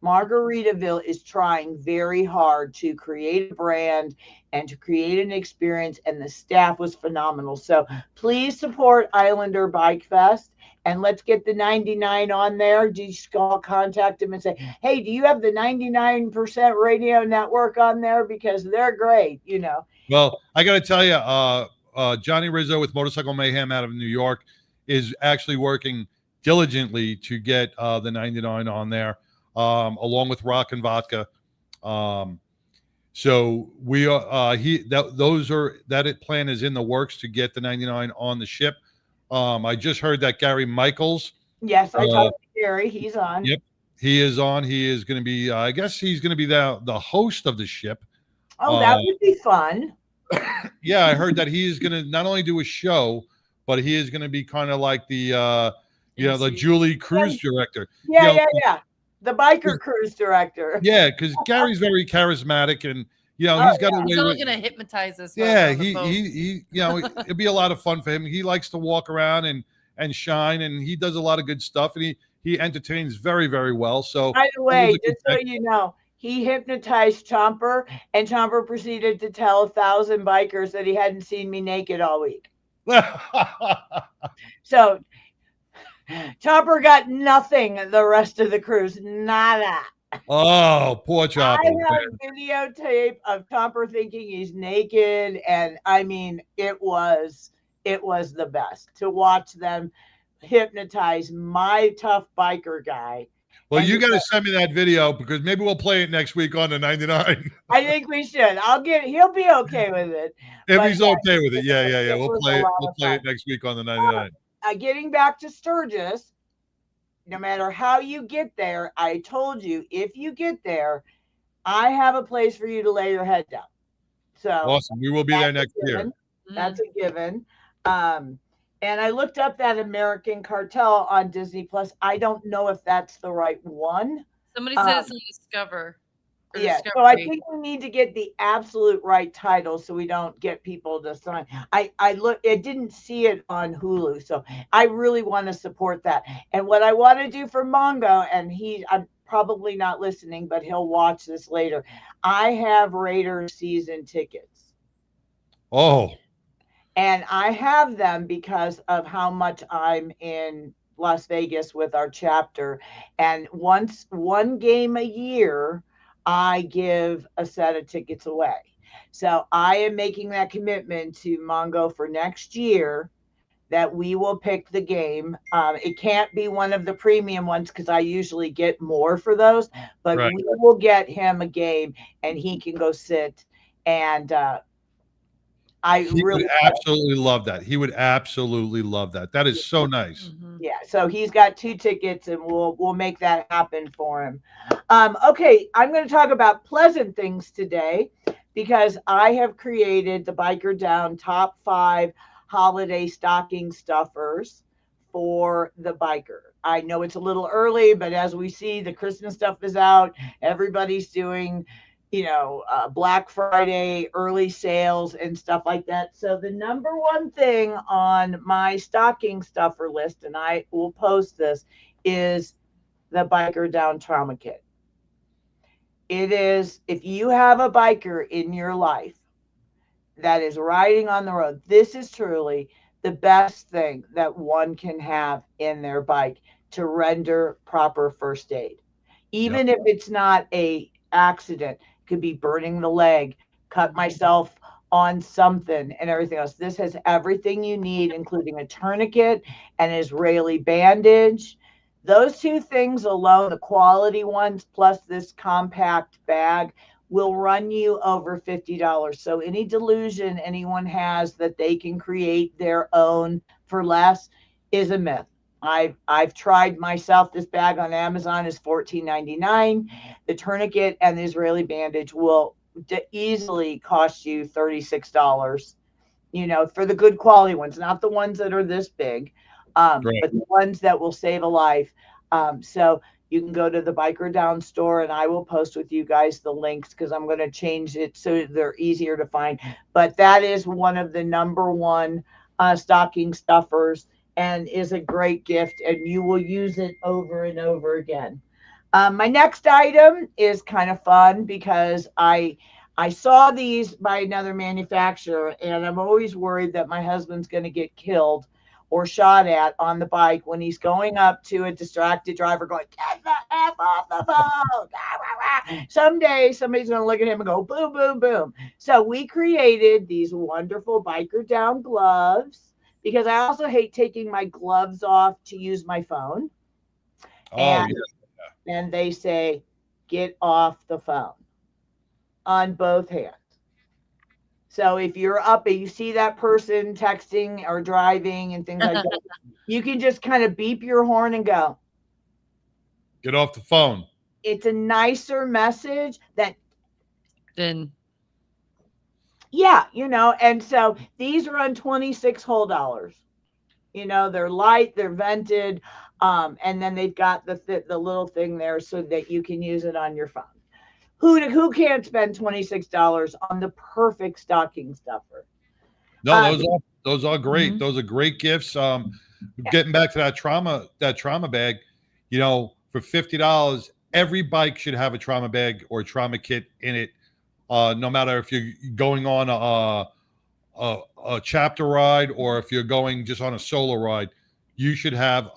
Margaritaville is trying very hard to create a brand and to create an experience, and the staff was phenomenal. So please support Islander Bike Fest, and let's get the 99 on there. Just contact them and say, hey, do you have the 99% radio network on there? Because they're great, you know. Well, I got to tell you, Johnny Rizzo with Motorcycle Mayhem out of New York is actually working diligently to get the 99 on there, along with Rock and Vodka. So we are that plan is in the works to get the 99 on the ship. I just heard that Gary Michaels. Yes, I talked to Gary. He's on. Yep, he is on. He is going to be. I guess he's going to be the host of the ship. Oh, that would be fun. Yeah, I heard that he is going to not only do a show, but he is going to be kind of like the the Julie cruise director. Yeah. The biker cruise director. Yeah, because Gary's very charismatic, and he's got a way. He's all gonna hypnotize us. Yeah, he it'd be a lot of fun for him. He likes to walk around and shine, and he does a lot of good stuff, and he entertains very, very well. So by the way, just so you know, he hypnotized Chomper, and Chomper proceeded to tell 1,000 bikers that he hadn't seen me naked all week. So Chomper got nothing the rest of the cruise. Nada. Oh, poor Chomper. I have videotape of Chomper thinking he's naked, and I mean, it was the best to watch them hypnotize my tough biker guy. Well, you got to send me that video because maybe we'll play it next week on the 99. I think we should. He'll be okay with it. If he's okay with it. Yeah. We'll play it next week on the 99. Getting back to Sturgis, no matter how you get there, I told you, if you get there, I have a place for you to lay your head down. So awesome. We will be there next year. That's a given. And I looked up that American Cartel on Disney Plus. I don't know if that's the right one. Somebody said it's on Discover. Yeah, so I think we need to get the absolute right title so we don't get people to sign. I didn't see it on Hulu, so I really want to support that. And what I want to do for Mongo, and I'm probably not listening, but he'll watch this later. I have Raiders season tickets. Oh. And I have them because of how much I'm in Las Vegas with our chapter. And one game a year, I give a set of tickets away. So I am making that commitment to Mongo for next year that we will pick the game. It can't be one of the premium ones because I usually get more for those, but we will get him a game and he can go sit. And he would absolutely love that. He would absolutely love that. That is so nice. Yeah, so he's got 2 tickets, and we'll make that happen for him. Okay, I'm going to talk about pleasant things today because I have created the Biker Down top 5 holiday stocking stuffers for the biker. I know it's a little early, but as we see, the Christmas stuff is out. Everybody's doing Black Friday, early sales and stuff like that. So the number one thing on my stocking stuffer list, and I will post this, is the Biker Down Trauma Kit. It is, if you have a biker in your life that is riding on the road, this is truly the best thing that one can have in their bike to render proper first aid. Even if it's not a accident, could be burning the leg, cut myself on something and everything else. This has everything you need, including a tourniquet, an Israeli bandage. Those 2 things alone, the quality ones, plus this compact bag, will run you over $50. So any delusion anyone has that they can create their own for less is a myth. I've tried myself. This bag on Amazon is $14.99. The tourniquet and the Israeli bandage will easily cost you $36. You know, for the good quality ones, not the ones that are this big, but the ones that will save a life. So you can go to the Biker Down store, and I will post with you guys the links because I'm going to change it so they're easier to find. But that is one of the #1 stocking stuffers and is a great gift, and you will use it over and over again. My next item is kind of fun because I saw these by another manufacturer, and I'm always worried that my husband's going to get killed or shot at on the bike when he's going up to a distracted driver going, get the F off the phone. Someday somebody's going to look at him and go, boom, boom, boom. So we created these wonderful Biker Down gloves because I also hate taking my gloves off to use my phone. And they say, get off the phone on both hands. So if you're up and you see that person texting or driving and things like that, you can just kind of beep your horn and go, get off the phone. It's a nicer message that then, yeah, you know, and so these run 26 whole dollars. You know, they're light, they're vented, and then they've got the little thing there so that you can use it on your phone. Who can't spend $26 on the perfect stocking stuffer? No, those are great. Those are great gifts. Getting back to that trauma bag, you know, for $50, every bike should have a trauma bag or a trauma kit in it. No matter if you're going on a chapter ride or if you're going just on a solo ride, you should have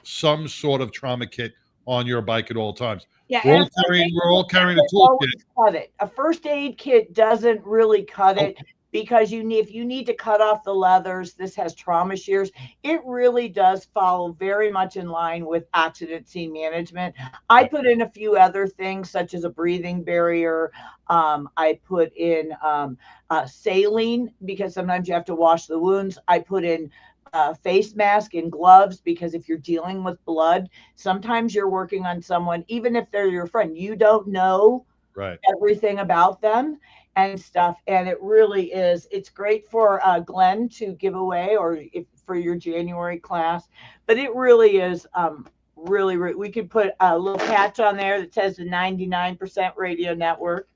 some sort of trauma kit on your bike at all times. Yeah, we're all carrying a toolkit. Cut it. A first aid kit doesn't really cut it because if you need to cut off the leathers, this has trauma shears. It really does follow very much in line with accident scene management. I put in a few other things such as a breathing barrier. I put in saline because sometimes you have to wash the wounds. I put in face mask and gloves because if you're dealing with blood, sometimes you're working on someone, even if they're your friend, you don't know everything about them and stuff. And it really is, it's great for Glenn to give away or for your January class, but it really is really, we could put a little patch on there that says the 99% radio network.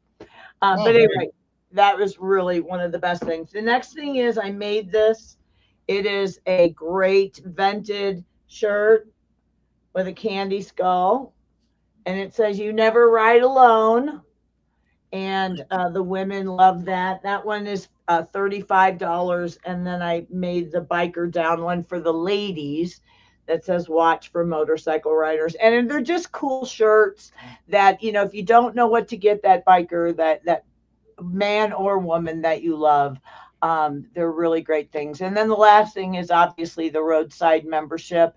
But anyway, that was really one of the best things. The next thing is I made this. It is a great vented shirt with a candy skull, and it says "You never ride alone." And the women love that. That one is $35, and then I made the Biker Down one for the ladies that says "Watch for motorcycle riders," and they're just cool shirts that, you know, if you don't know what to get that biker, that man or woman that you love. They're really great things. And then the last thing is obviously the roadside membership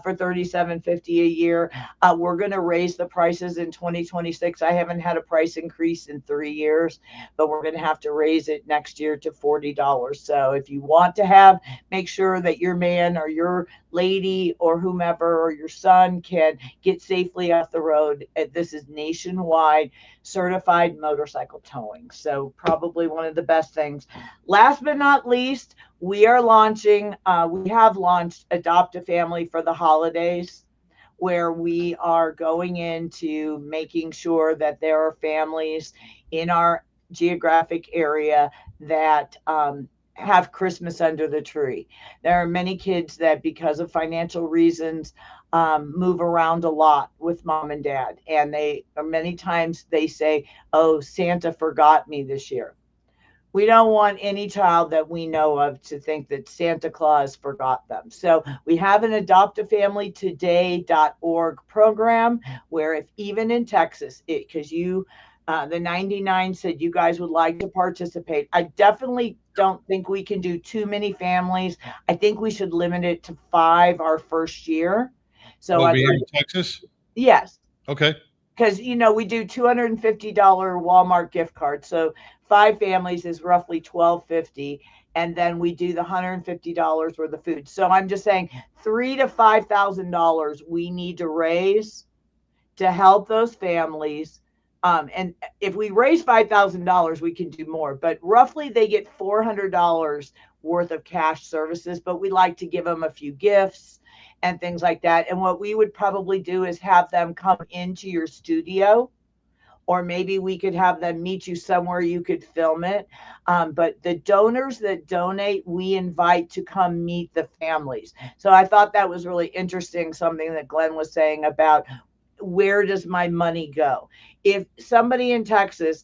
for $37.50 a year. We're going to raise the prices in 2026. I haven't had a price increase in 3 years, but we're going to have to raise it next year to $40. So if you want to make sure that your man or your lady or whomever or your son can get safely off the road, this is nationwide certified motorcycle towing. So probably one of the best things. Last but not least, we have launched Adopt a Family for the holidays, where we are going into making sure that there are families in our geographic area that have Christmas under the tree. There are many kids that, because of financial reasons, move around a lot with mom and dad. And many times they say, oh, Santa forgot me this year. We don't want any child that we know of to think that Santa Claus forgot them. So we have an adoptafamilytoday.org program where if even in Texas, because the 99 said you guys would like to participate. I definitely don't think we can do too many families. I think we should limit it to 5 our first year. So over here in Texas? Yes. Okay. Because, you know, we do $250 Walmart gift cards. So 5 families is roughly $12.50. and then we do the $150 worth of food. So I'm just saying $3,000 to $5,000 we need to raise to help those families. And if we raise $5,000, we can do more, but roughly they get $400 worth of cash services, but we like to give them a few gifts and things like that. And what we would probably do is have them come into your studio, or maybe we could have them meet you somewhere you could film it. But the donors that donate, we invite to come meet the families. So I thought that was really interesting, something that Glenn was saying about where does my money go? If somebody in Texas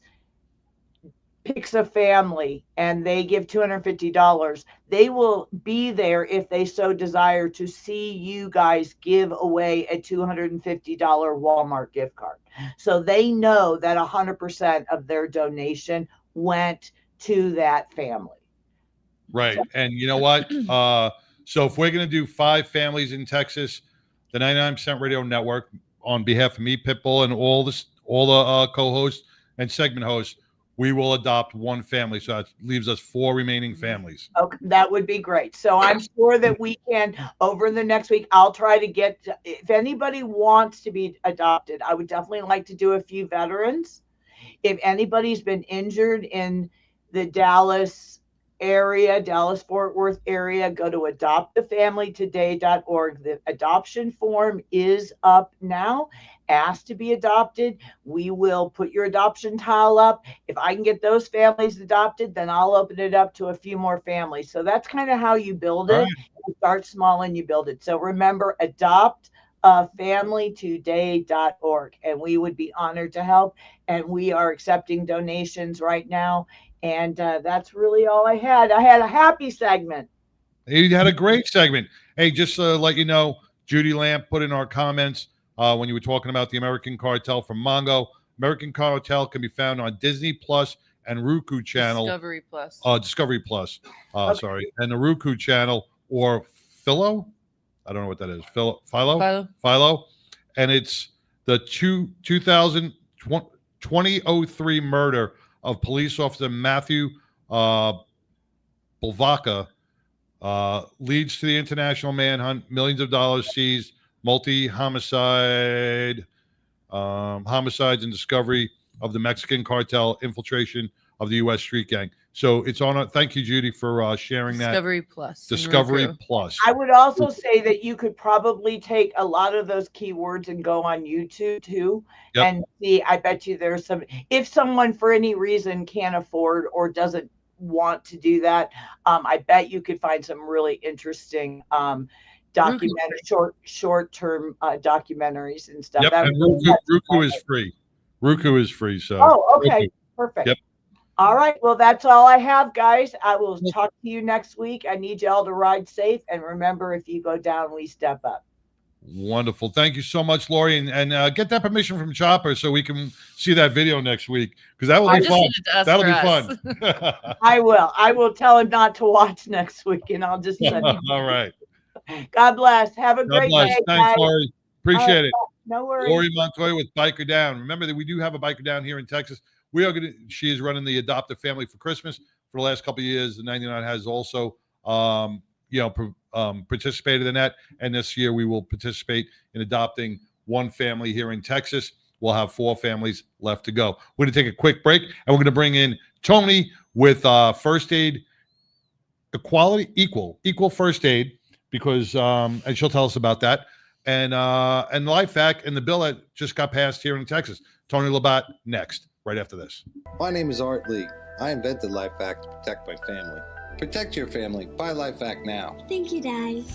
picks a family and they give $250, they will be there if they so desire to see you guys give away a $250 Walmart gift card. So they know that 100% of their donation went to that family. Right. And you know what? So if we're going to do 5 families in Texas, the 99% Radio Network, on behalf of me, Pitbull, and all the co-hosts and segment hosts, we will adopt 1 family. So that leaves us 4 remaining families. Okay, that would be great. So I'm sure that we can, over the next week, I'll try to get, if anybody wants to be adopted, I would definitely like to do a few veterans. If anybody's been injured in the Dallas area, Dallas-Fort Worth area, go to adoptafamilytoday.org. The adoption form is up now. Ask to be adopted. We will put your adoption tile up. If I can get those families adopted, then I'll open it up to a few more families. So that's kind of how you build it. You start small and you build it. So remember, adoptafamilytoday.org, and we would be honored to help. And we are accepting donations right now. And that's really all I had. I had a happy segment. You had a great segment. Hey, just to let you know, Judy Lamp put in our comments when you were talking about the American Cartel from Mongo. American Cartel can be found on Disney Plus and Roku channel. Discovery Plus. Discovery Plus. Okay. Sorry. And the Roku channel, or Philo. I don't know what that is. Philo. And it's the 2003 murder of police officer Matthew Bulvaca leads to the international manhunt, millions of dollars seized, homicides and discovery of the Mexican cartel infiltration of the U.S. street gang. So it's on. Thank you, Judy, for sharing Discovery that. Plus. Discovery Plus. I would also say that you could probably take a lot of those keywords and go on YouTube too, and see. I bet you there's some. If someone for any reason can't afford or doesn't want to do that, I bet you could find some really interesting short-term documentaries and stuff. Yep. And Roku is free. Roku is free. So. Oh, okay, Roku. Perfect. Yep. All right. Well, that's all I have, guys. I will talk to you next week. I need y'all to ride safe. And remember, if you go down, we step up. Wonderful. Thank you so much, Lori. And get that permission from Chopper so we can see that video next week, because that will be fun. That'll be fun. I will. I will tell him not to watch next week, and I'll just send him. All right. God bless. Have a great day. Thanks, guys. Lori. Appreciate it. No worries. Lori Montoya with Biker Down. Remember that we do have a Biker Down here in Texas. We are going to. She is running the Adopt a Family for Christmas for the last couple of years. The 99 has also, participated in that, and this year we will participate in adopting 1 family here in Texas. We'll have 4 families left to go. We're going to take a quick break, and we're going to bring in Toni with first aid equal first aid, because and she'll tell us about that, and Life Hack and the bill that just got passed here in Texas. Toni Labbbate next. Right after this. My name is Art Lee. I invented Life Hack to protect my family. Protect your family. Buy Life Hack now. Thank you, Daddy.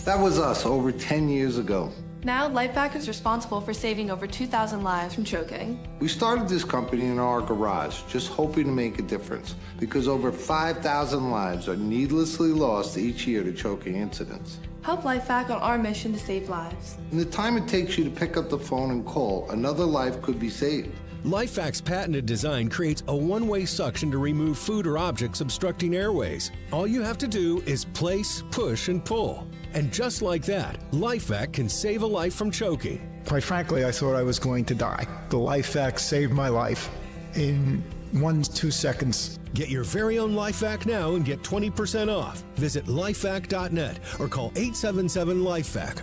That was us over 10 years ago. Now, LifeVac is responsible for saving over 2,000 lives from choking. We started this company in our garage, just hoping to make a difference, because over 5,000 lives are needlessly lost each year to choking incidents. Help LifeVac on our mission to save lives. In the time it takes you to pick up the phone and call, another life could be saved. LifeVac's patented design creates a one-way suction to remove food or objects obstructing airways. All you have to do is place, push, and pull. And just like that, LifeVac can save a life from choking. Quite frankly, I thought I was going to die. The LifeVac saved my life. In 2 seconds. Get your very own LifeVac now and get 20% off. Visit lifevac.net or call 877-LifeVac.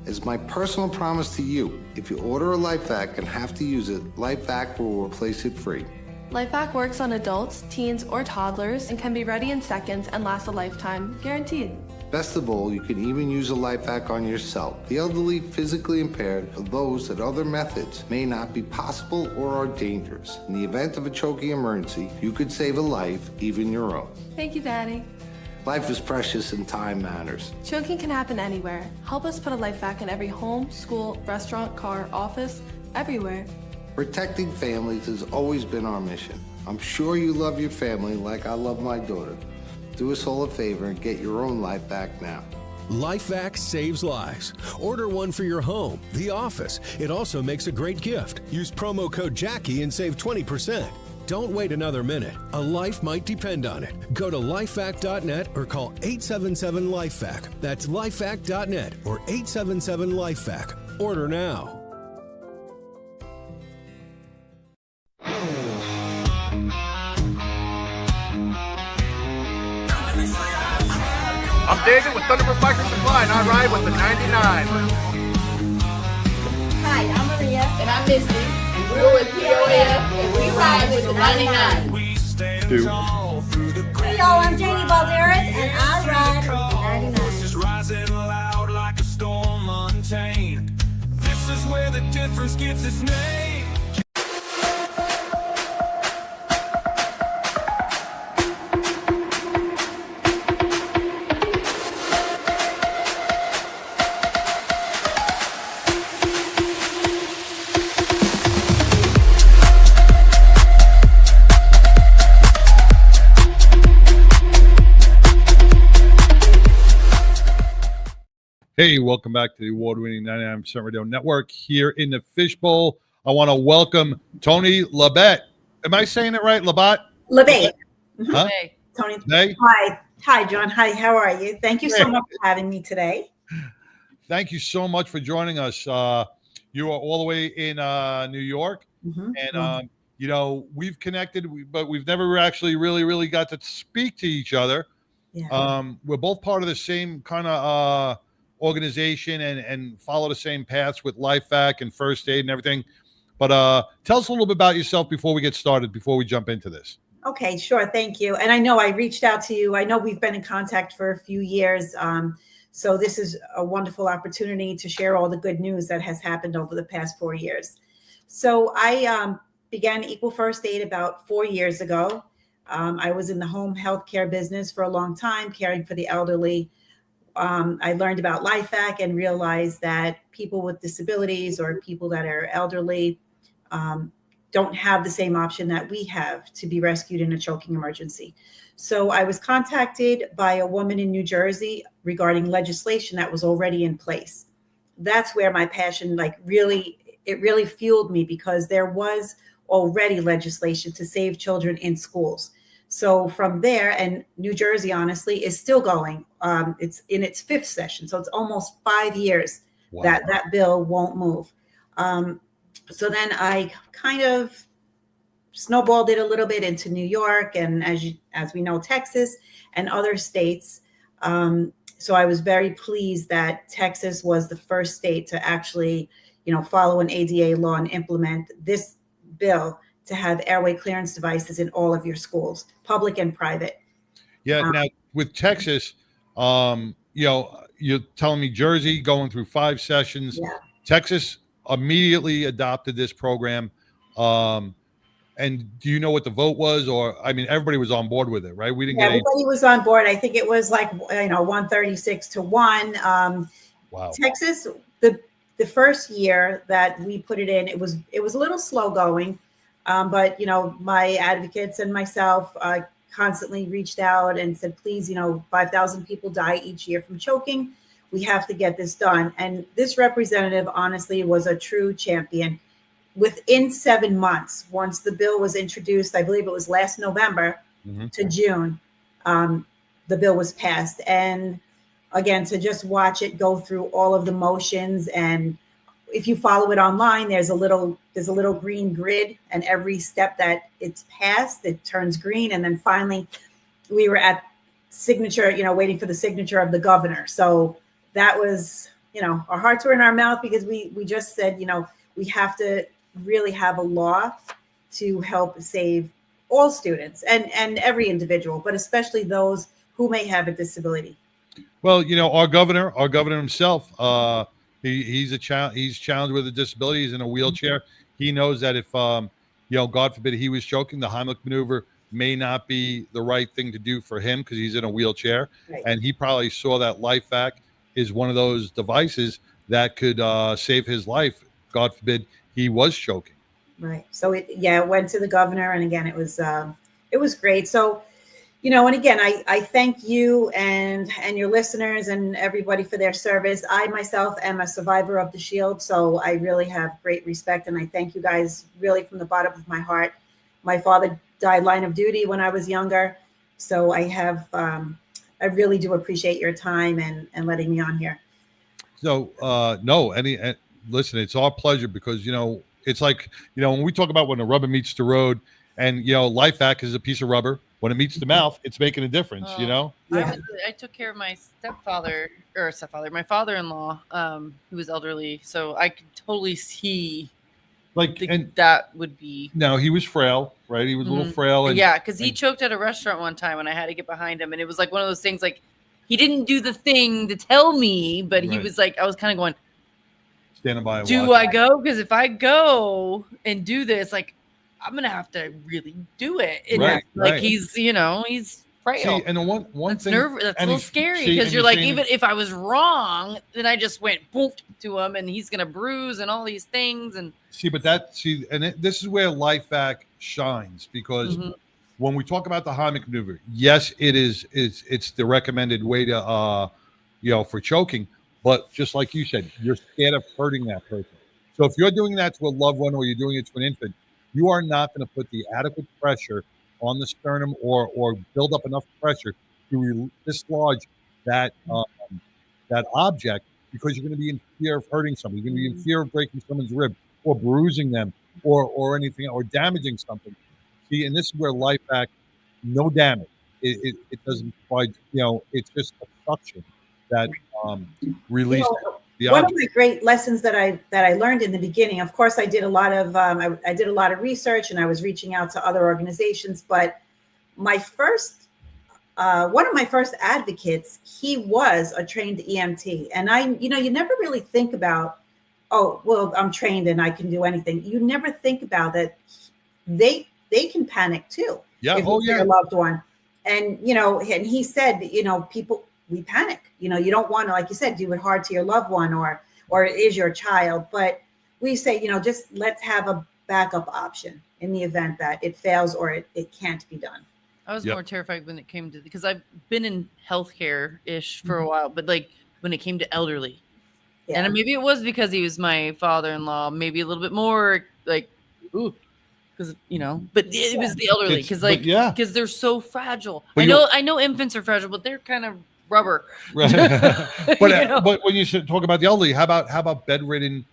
As my personal promise to you, if you order a LifeVac and have to use it, LifeVac will replace it free. LifeVac works on adults, teens, or toddlers and can be ready in seconds and last a lifetime, guaranteed. Best of all, you can even use a LifeVac on yourself, the elderly, physically impaired, or those that other methods may not be possible or are dangerous. In the event of a choking emergency, you could save a life, even your own. Thank you, Daddy. Life is precious and time matters. Choking can happen anywhere. Help us put a LifeVac in every home, school, restaurant, car, office, everywhere. Protecting families has always been our mission. I'm sure you love your family like I love my daughter. Do us all a favor and get your own LifeVac now. LifeVac saves lives. Order one for your home, the office. It also makes a great gift. Use promo code Jackie and save 20%. Don't wait another minute. A life might depend on it. Go to lifevac.net or call 877-LifeVac. That's lifevac.net or 877-LifeVac. Order now. I'm David with Thunderbird Biker Supply, and I ride with the 99. Hi, I'm Maria. And I'm Misty. And we're with POF, and we ride with the 99. Hey y'all, I'm Janie Balderas, and I ride with the 99. Voices rising loud like a storm untamed. This is where the difference gets its name. Hey, welcome back to the award-winning 99% Radio Network here in the Fishbowl. I want to welcome Toni Labbbate. Am I saying it right? Labbbate? Labbbate. Huh? Tony. Hey. Hi, John. Hi, how are you? Thank you so much for having me today. Thank you so much for joining us. You are all the way in New York, and you know, we've connected, but we've never actually really got to speak to each other. Yeah. We're both part of the same kind of organization and follow the same paths with LifeVac and first aid and everything. But tell us a little bit about yourself before we get started, before we jump into this. Okay, sure. Thank you. And I know I reached out to you. I know we've been in contact for a few years. So this is a wonderful opportunity to share all the good news that has happened over the past 4 years. So I began Equal First Aid about 4 years ago. I was in the home healthcare business for a long time, caring for the elderly. I learned about LifeVac and realized that people with disabilities or people that are elderly don't have the same option that we have to be rescued in a choking emergency. So I was contacted by a woman in New Jersey regarding legislation that was already in place. That's where my passion, really fueled me, because there was already legislation to save children in schools. So from there, and New Jersey, honestly, is still going. It's in its 5th session. So it's almost 5 years that bill won't move. So then I kind of snowballed it a little bit into New York and, as we know, Texas and other states. So I was very pleased that Texas was the first state to actually, follow an ADA law and implement this bill to have airway clearance devices in all of your schools, public and private. Yeah. Now with Texas, you're telling me Jersey going through 5 sessions. Yeah. Texas immediately adopted this program. And do you know what the vote was? Or, I mean, everybody was on board with it, right? We didn't get everybody was on board. I think it was 136 to 1. Wow. Texas, the first year that we put it in, it was a little slow going. But, my advocates and myself constantly reached out and said, please, 5,000 people die each year from choking. We have to get this done. And this representative, honestly, was a true champion. Within 7 months, once the bill was introduced, I believe it was last November to June, the bill was passed. And again, to just watch it go through all of the motions and if you follow it online, there's a little green grid, and every step that it's passed, it turns green. And then finally, we were at signature, waiting for the signature of the governor. So that was, our hearts were in our mouth, because we just said, we have to really have a law to help save all students and every individual, but especially those who may have a disability. Well, our governor himself, he's challenged with a disability. He's in a wheelchair. He knows that if, God forbid he was choking, the Heimlich maneuver may not be the right thing to do for him because he's in a wheelchair. Right. And he probably saw that LifeVac is one of those devices that could save his life. God forbid he was choking. Right. So it went to the governor, and again, it was great. So, and again, I thank you and your listeners and everybody for their service. I myself am a survivor of the Shield, so I really have great respect, and I thank you guys really from the bottom of my heart. My father died line of duty when I was younger, so I really do appreciate your time and letting me on here. So listen, it's our pleasure, because it's like when we talk about when the rubber meets the road, and LifeVac is a piece of rubber. When it meets the mouth, it's making a difference. Yeah. I took care of my my father-in-law, who was elderly, so I could totally see that would be. Now he was frail, right? He was a little frail, and yeah, because he choked at a restaurant one time, and I had to get behind him, and it was like one of those things. Like, he didn't do the thing to tell me, but he was like, I was kind of going, standing by. Do I go? Because if I go and do this, like, I'm gonna have to really do it. And he's, he's frail. See, and the one thing that's a little scary, because you're like, even if I was wrong, then I just went boom to him, and he's gonna bruise and all these things. And this is where LifeVac shines, because when we talk about the Heimlich maneuver, yes, it's the recommended way to for choking, but just like you said, you're scared of hurting that person. So if you're doing that to a loved one, or you're doing it to an infant, you are not going to put the adequate pressure on the sternum or build up enough pressure to dislodge that object, because you're going to be in fear of hurting somebody. You're going to be in fear of breaking someone's rib, or bruising them, or anything, or damaging something. See, and this is where LifeVac, no damage. It doesn't provide, it's just a suction that releases the one object. of my great lessons that I learned in the beginning, of course, I did a lot of I did a lot of research, and I was reaching out to other organizations. But my first one of my first advocates, he was a trained EMT, and you never really think about, oh, well, I'm trained and I can do anything. You never think about that they can panic too. Yeah. If it's your loved one, and and he said, people. We panic, you don't want to, like you said, do it hard to your loved one or it is your child. But we say, just let's have a backup option in the event that it fails or it can't be done. I was more terrified when it came to, because I've been in healthcare-ish for a while, but like when it came to elderly. Yeah. And maybe it was because he was my father-in-law, maybe a little bit more like, ooh. Because but it was the elderly, because they're so fragile. But I know infants are fragile, but they're kind of rubber. Right. But when you talk about the elderly, how about bedridden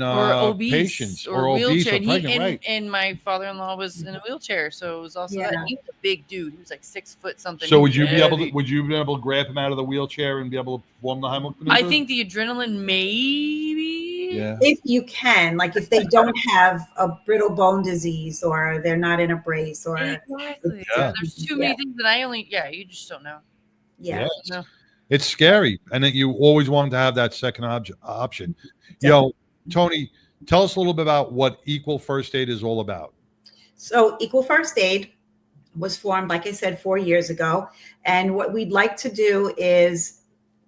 or obese patients or obese wheelchair? or pregnant, and my father-in-law was in a wheelchair, so it was also that. He was a big dude. He was like 6 foot something. So would you be able to grab him out of the wheelchair and be able to perform the Heimlich maneuver? I think the adrenaline, maybe. Yeah. If you can, like if they don't have a brittle bone disease or they're not in a brace or exactly. There's too many things that you just don't know. Yeah. No. It's scary, and that you always want to have that second option. Toni, tell us a little bit about what Equal First Aid is all about. So Equal First Aid was formed, like I said, 4 years ago. And what we'd like to do is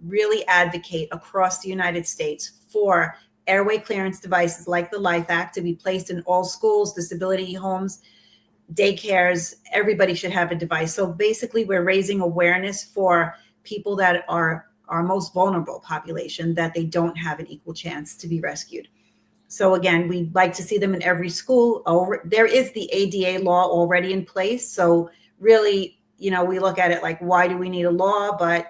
really advocate across the United States for airway clearance devices like the LifeVac to be placed in all schools, disability homes, daycares. Everybody should have a device. So basically, we're raising awareness for people that are our most vulnerable population, that they don't have an equal chance to be rescued. So again, we'd like to see them in every school. There is the ADA law already in place. So really, we look at it like, why do we need a law? But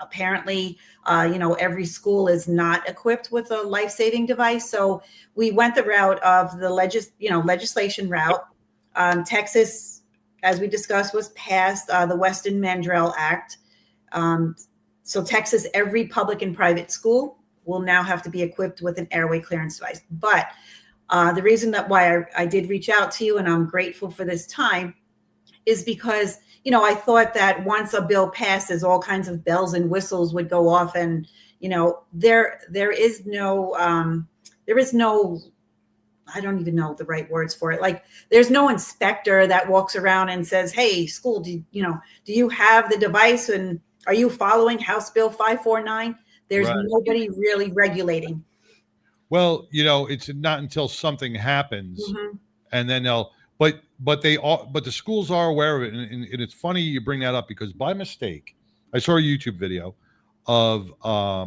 apparently, every school is not equipped with a life-saving device. So we went the route of the legislation route. Texas, as we discussed, was passed the Weston Mandrell Act. So Texas, every public and private school will now have to be equipped with an airway clearance device. But the reason that why I did reach out to you, and I'm grateful for this time, is because, I thought that once a bill passes, all kinds of bells and whistles would go off, and, there is no, I don't even know the right words for it. Like, there's no inspector that walks around and says, hey, school, do you have the device, and are you following House Bill 549? There's Right. nobody really regulating. Well, it's not until something happens, Mhm. and then but the schools are aware of it, and it's funny you bring that up, because by mistake, I saw a YouTube video of a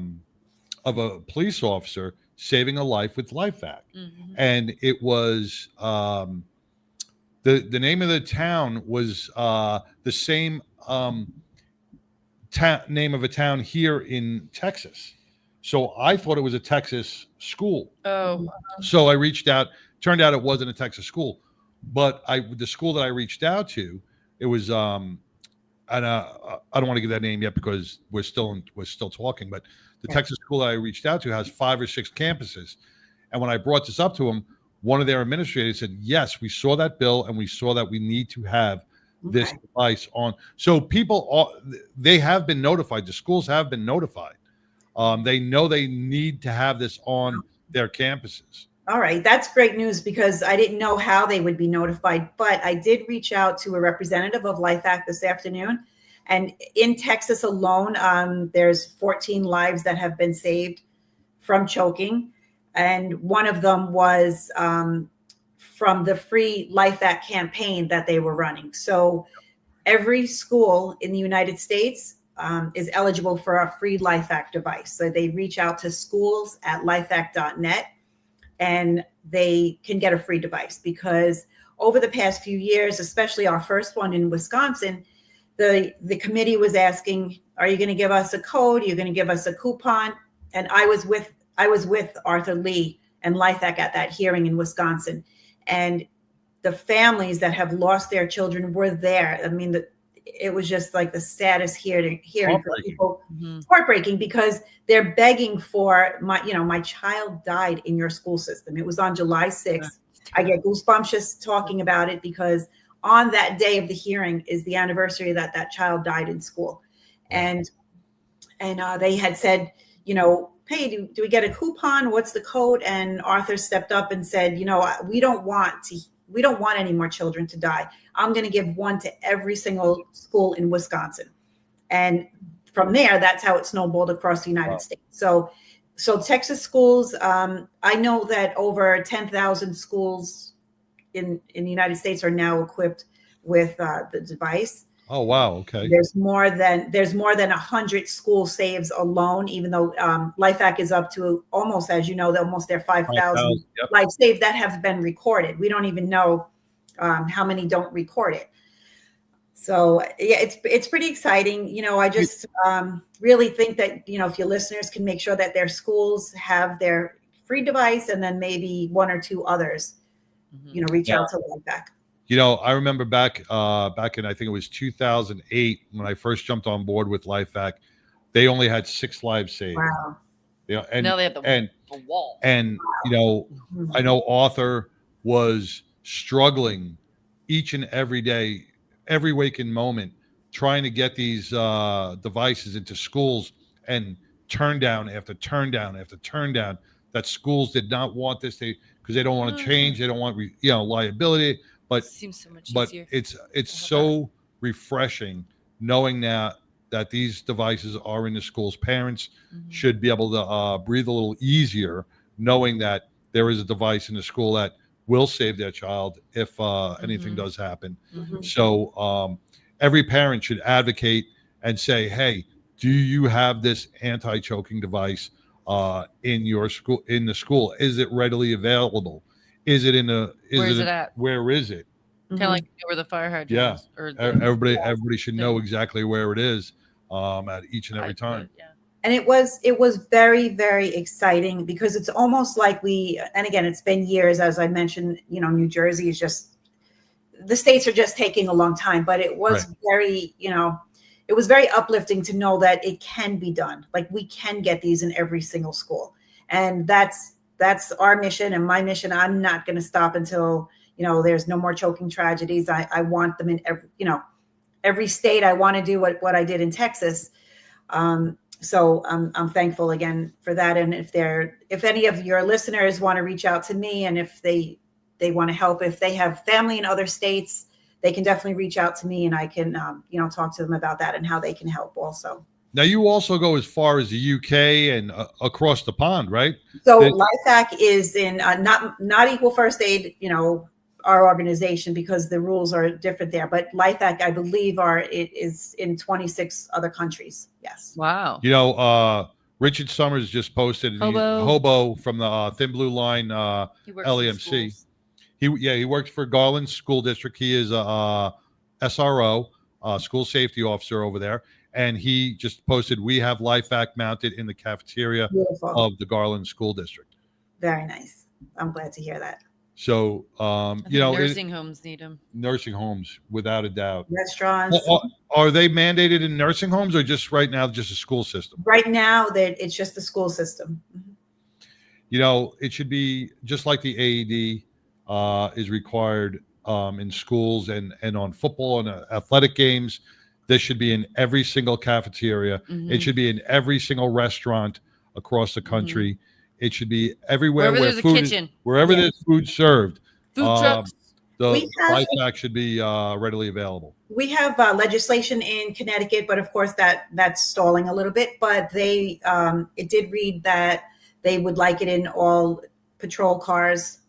police officer saving a life with LifeVac, and it was the name of the town was the same name of a town here in Texas. So I thought it was a Texas school. Oh. So I reached out. Turned out it wasn't a Texas school, but the school that I reached out to, it was and I don't want to give that name yet because we're still talking. But the Texas school that I reached out to has 5 or 6 campuses, and when I brought this up to them, one of their administrators said, "Yes, we saw that bill, and we saw that we need to have this device on." So people, they have been notified. The schools have been notified. They know they need to have this on their campuses. All right, that's great news, because I didn't know how they would be notified, but I did reach out to a representative of LifeVac this afternoon. And in Texas alone, there's 14 lives that have been saved from choking. And one of them was from the free LifeVac campaign that they were running. So every school in the United States is eligible for a free LifeVac device. So they reach out to schools at lifevac.net, and they can get a free device, because over the past few years, especially our first one in Wisconsin, the committee was asking, are you going to give us a code? Are you going to give us a coupon? And I was with Arthur Lee and LifeVac at that hearing in Wisconsin, and the families that have lost their children were there. I mean, it was just like the saddest hearing for people. Heartbreaking, because they're begging for my child died in your school system. It was on July 6th. I get goosebumps just talking about it, because on that day of the hearing is the anniversary that child died in school. And they had said, hey, do we get a coupon? What's the code? And Arthur stepped up and said, we don't want any more children to die. I'm going to give one to every single school in Wisconsin. And from there, that's how it snowballed across the United States. So Texas schools, I know that over 10,000 schools in the United States are now equipped with the device. Oh, wow. Okay. There's more than 100 school saves alone, even though LifeVac is up to almost, as you know, almost their 5,000 life saves that have been recorded. We don't even know how many don't record it. So yeah, it's pretty exciting. I just really think that, if your listeners can make sure that their schools have their free device, and then maybe 1 or 2 others, reach out to LifeVac. I remember back in, I think it was 2008, when I first jumped on board with LifeVac, they only had 6 lives saved. Wow. And now they have the wall. And I know Arthur was struggling each and every day, every waking moment, trying to get these devices into schools, and turn down after turn down after turn down. That schools did not want this, because they don't want to change, they don't want liability. But seems so much but easier. it's so refreshing knowing that these devices are in the schools. Parents should be able to breathe a little easier, knowing that there is a device in the school that will save their child if anything does happen. So every parent should advocate and say, hey, do you have this anti-choking device in your school? In the school, is it readily available? Is it in the? Where is it at? Where is it? Kind of like where the fire hydrant Yeah, is, or everybody should know exactly where it is. at each and every time. And it was very, very exciting because it's almost like and again, it's been years, as I mentioned, New Jersey is just, the states are just taking a long time, but it was very, it was very uplifting to know that it can be done. Like we can get these in every single school. And that's our mission and my mission. I'm not going to stop until, there's no more choking tragedies. I want them in every state. I want to do what I did in Texas. So I'm thankful again for that. And if any of your listeners want to reach out to me, and if they want to help, if they have family in other states, they can definitely reach out to me, and I can talk to them about that and how they can help also. Now you also go as far as the UK and across the pond, right? So LifeVac is in not Equal First Aid, our organization, because the rules are different there. But LifeVac, I believe, is in 26 other countries. Yes. Wow. Richard Summers just posted Hobo from the Thin Blue Line LEMC. He works for Garland School District. He is a SRO, school safety officer over there. And he just posted, we have LifeVac mounted in the cafeteria of the Garland School District. Very nice. I'm glad to hear that. So, nursing homes need them. Nursing homes, without a doubt. Restaurants. Are they mandated in nursing homes or just right now, just a school system? Right now, it's just the school system. It should be just like the AED is required in schools and on football and athletic games. This should be in every single cafeteria. It should be in every single restaurant across the country. It should be everywhere where there's food a kitchen. Wherever there's food served. Food trucks. The LifeVac should be readily available. We have legislation in Connecticut, but of course that's stalling a little bit. But it did read that they would like it in all patrol cars,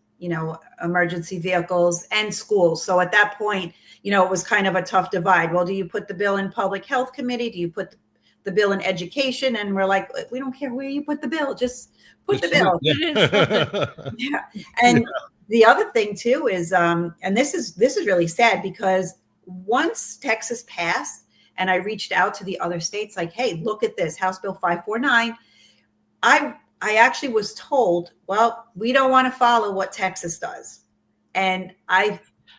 emergency vehicles and schools. So at that point, it was kind of a tough divide. Well, do you put the bill in public health committee? Do you put the bill in education? And we're like, we don't care where you put the bill. Just put the bill. Yeah. And the other thing too is, and this is really sad, because once Texas passed and I reached out to the other states, like, hey, look at this, House Bill 549. I actually was told, well, we don't want to follow what Texas does. And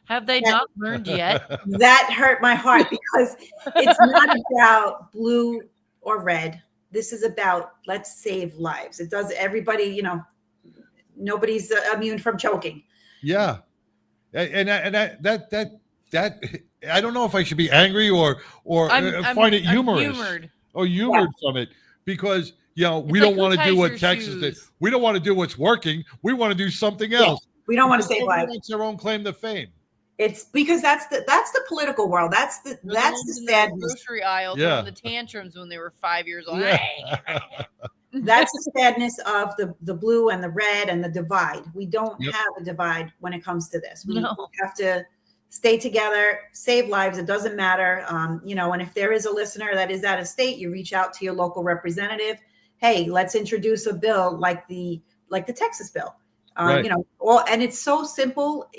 have they not learned yet? That hurt my heart, because it's not about blue or red. This is about, let's save lives. It does everybody, nobody's immune from choking. Yeah. And that I don't know if I should be angry or find it humorous or humored from it, because we don't want to do what Texas did. We don't want to do what's working. We want to do something else. We don't want to save lives. Everyone wants their own claim to fame. It's because that's the political world. That's the sadness. Grocery aisle throwing the tantrums when they were 5 years old. That's the sadness of the blue and the red and the divide. We don't have a divide when it comes to this. We have to stay together, save lives. It doesn't matter. And if there is a listener that is out of state, you reach out to your local representative. Hey, let's introduce a bill like the Texas bill. Right. And it's so simple.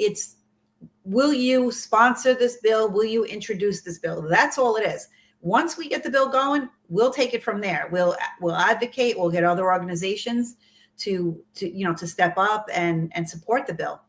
Will you sponsor this bill? Will you introduce this bill? That's all it is. Once we get the bill going, we'll take it from there. We'll advocate. We'll get other organizations to step up and support the bill.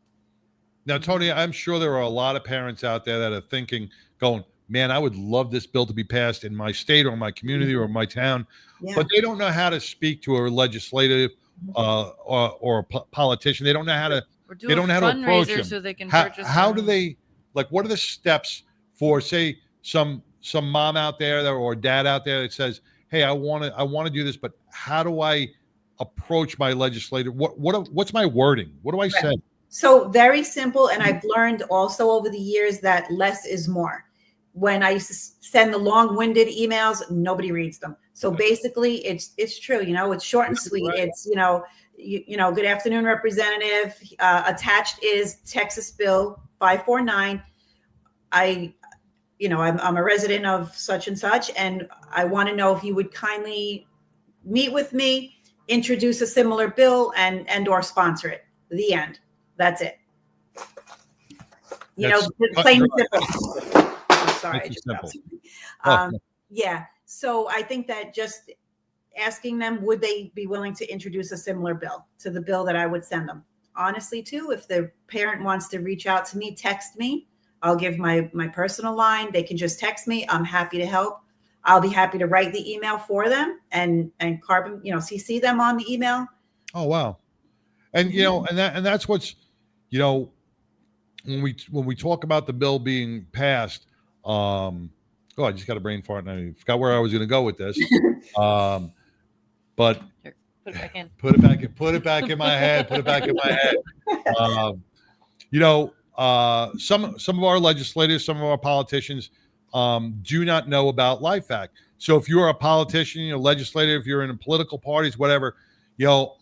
Now, Toni, I'm sure there are a lot of parents out there that are thinking, going, man, I would love this bill to be passed in my state or my community or my town, but they don't know how to speak to a legislative or a politician. They don't know how to. They don't know how to approach them. So they can how do they, what are the steps for, say, some mom out there or dad out there that says, hey, I want to do this, but how do I approach my legislator? What's my wording? What do I say? So very simple. And I've learned also over the years that less is more. When I used to send the long-winded emails, nobody reads them. So basically it's true. It's short and sweet. It's, good afternoon, Representative. Attached is Texas Bill 549. I'm a resident of such and such, and I want to know if you would kindly meet with me, introduce a similar bill, and or sponsor it. The end. That's it. Plain and simple. I'm sorry, I just simple. Yeah. So I think that just asking them, would they be willing to introduce a similar bill to the bill that I would send them? Honestly, too, if the parent wants to reach out to me, text me. I'll give my personal line. They can just text me. I'm happy to help. I'll be happy to write the email for them and carbon, CC them on the email. Oh, wow. And, and that's what's, when we talk about the bill being passed, I just got a brain fart and I forgot where I was going to go with this. But Here, put it back in. Put it back in my head. Put it back in my head. Some of our legislators, some of our politicians do not know about Life Act. So if you're a politician, legislator, if you're in political parties, whatever,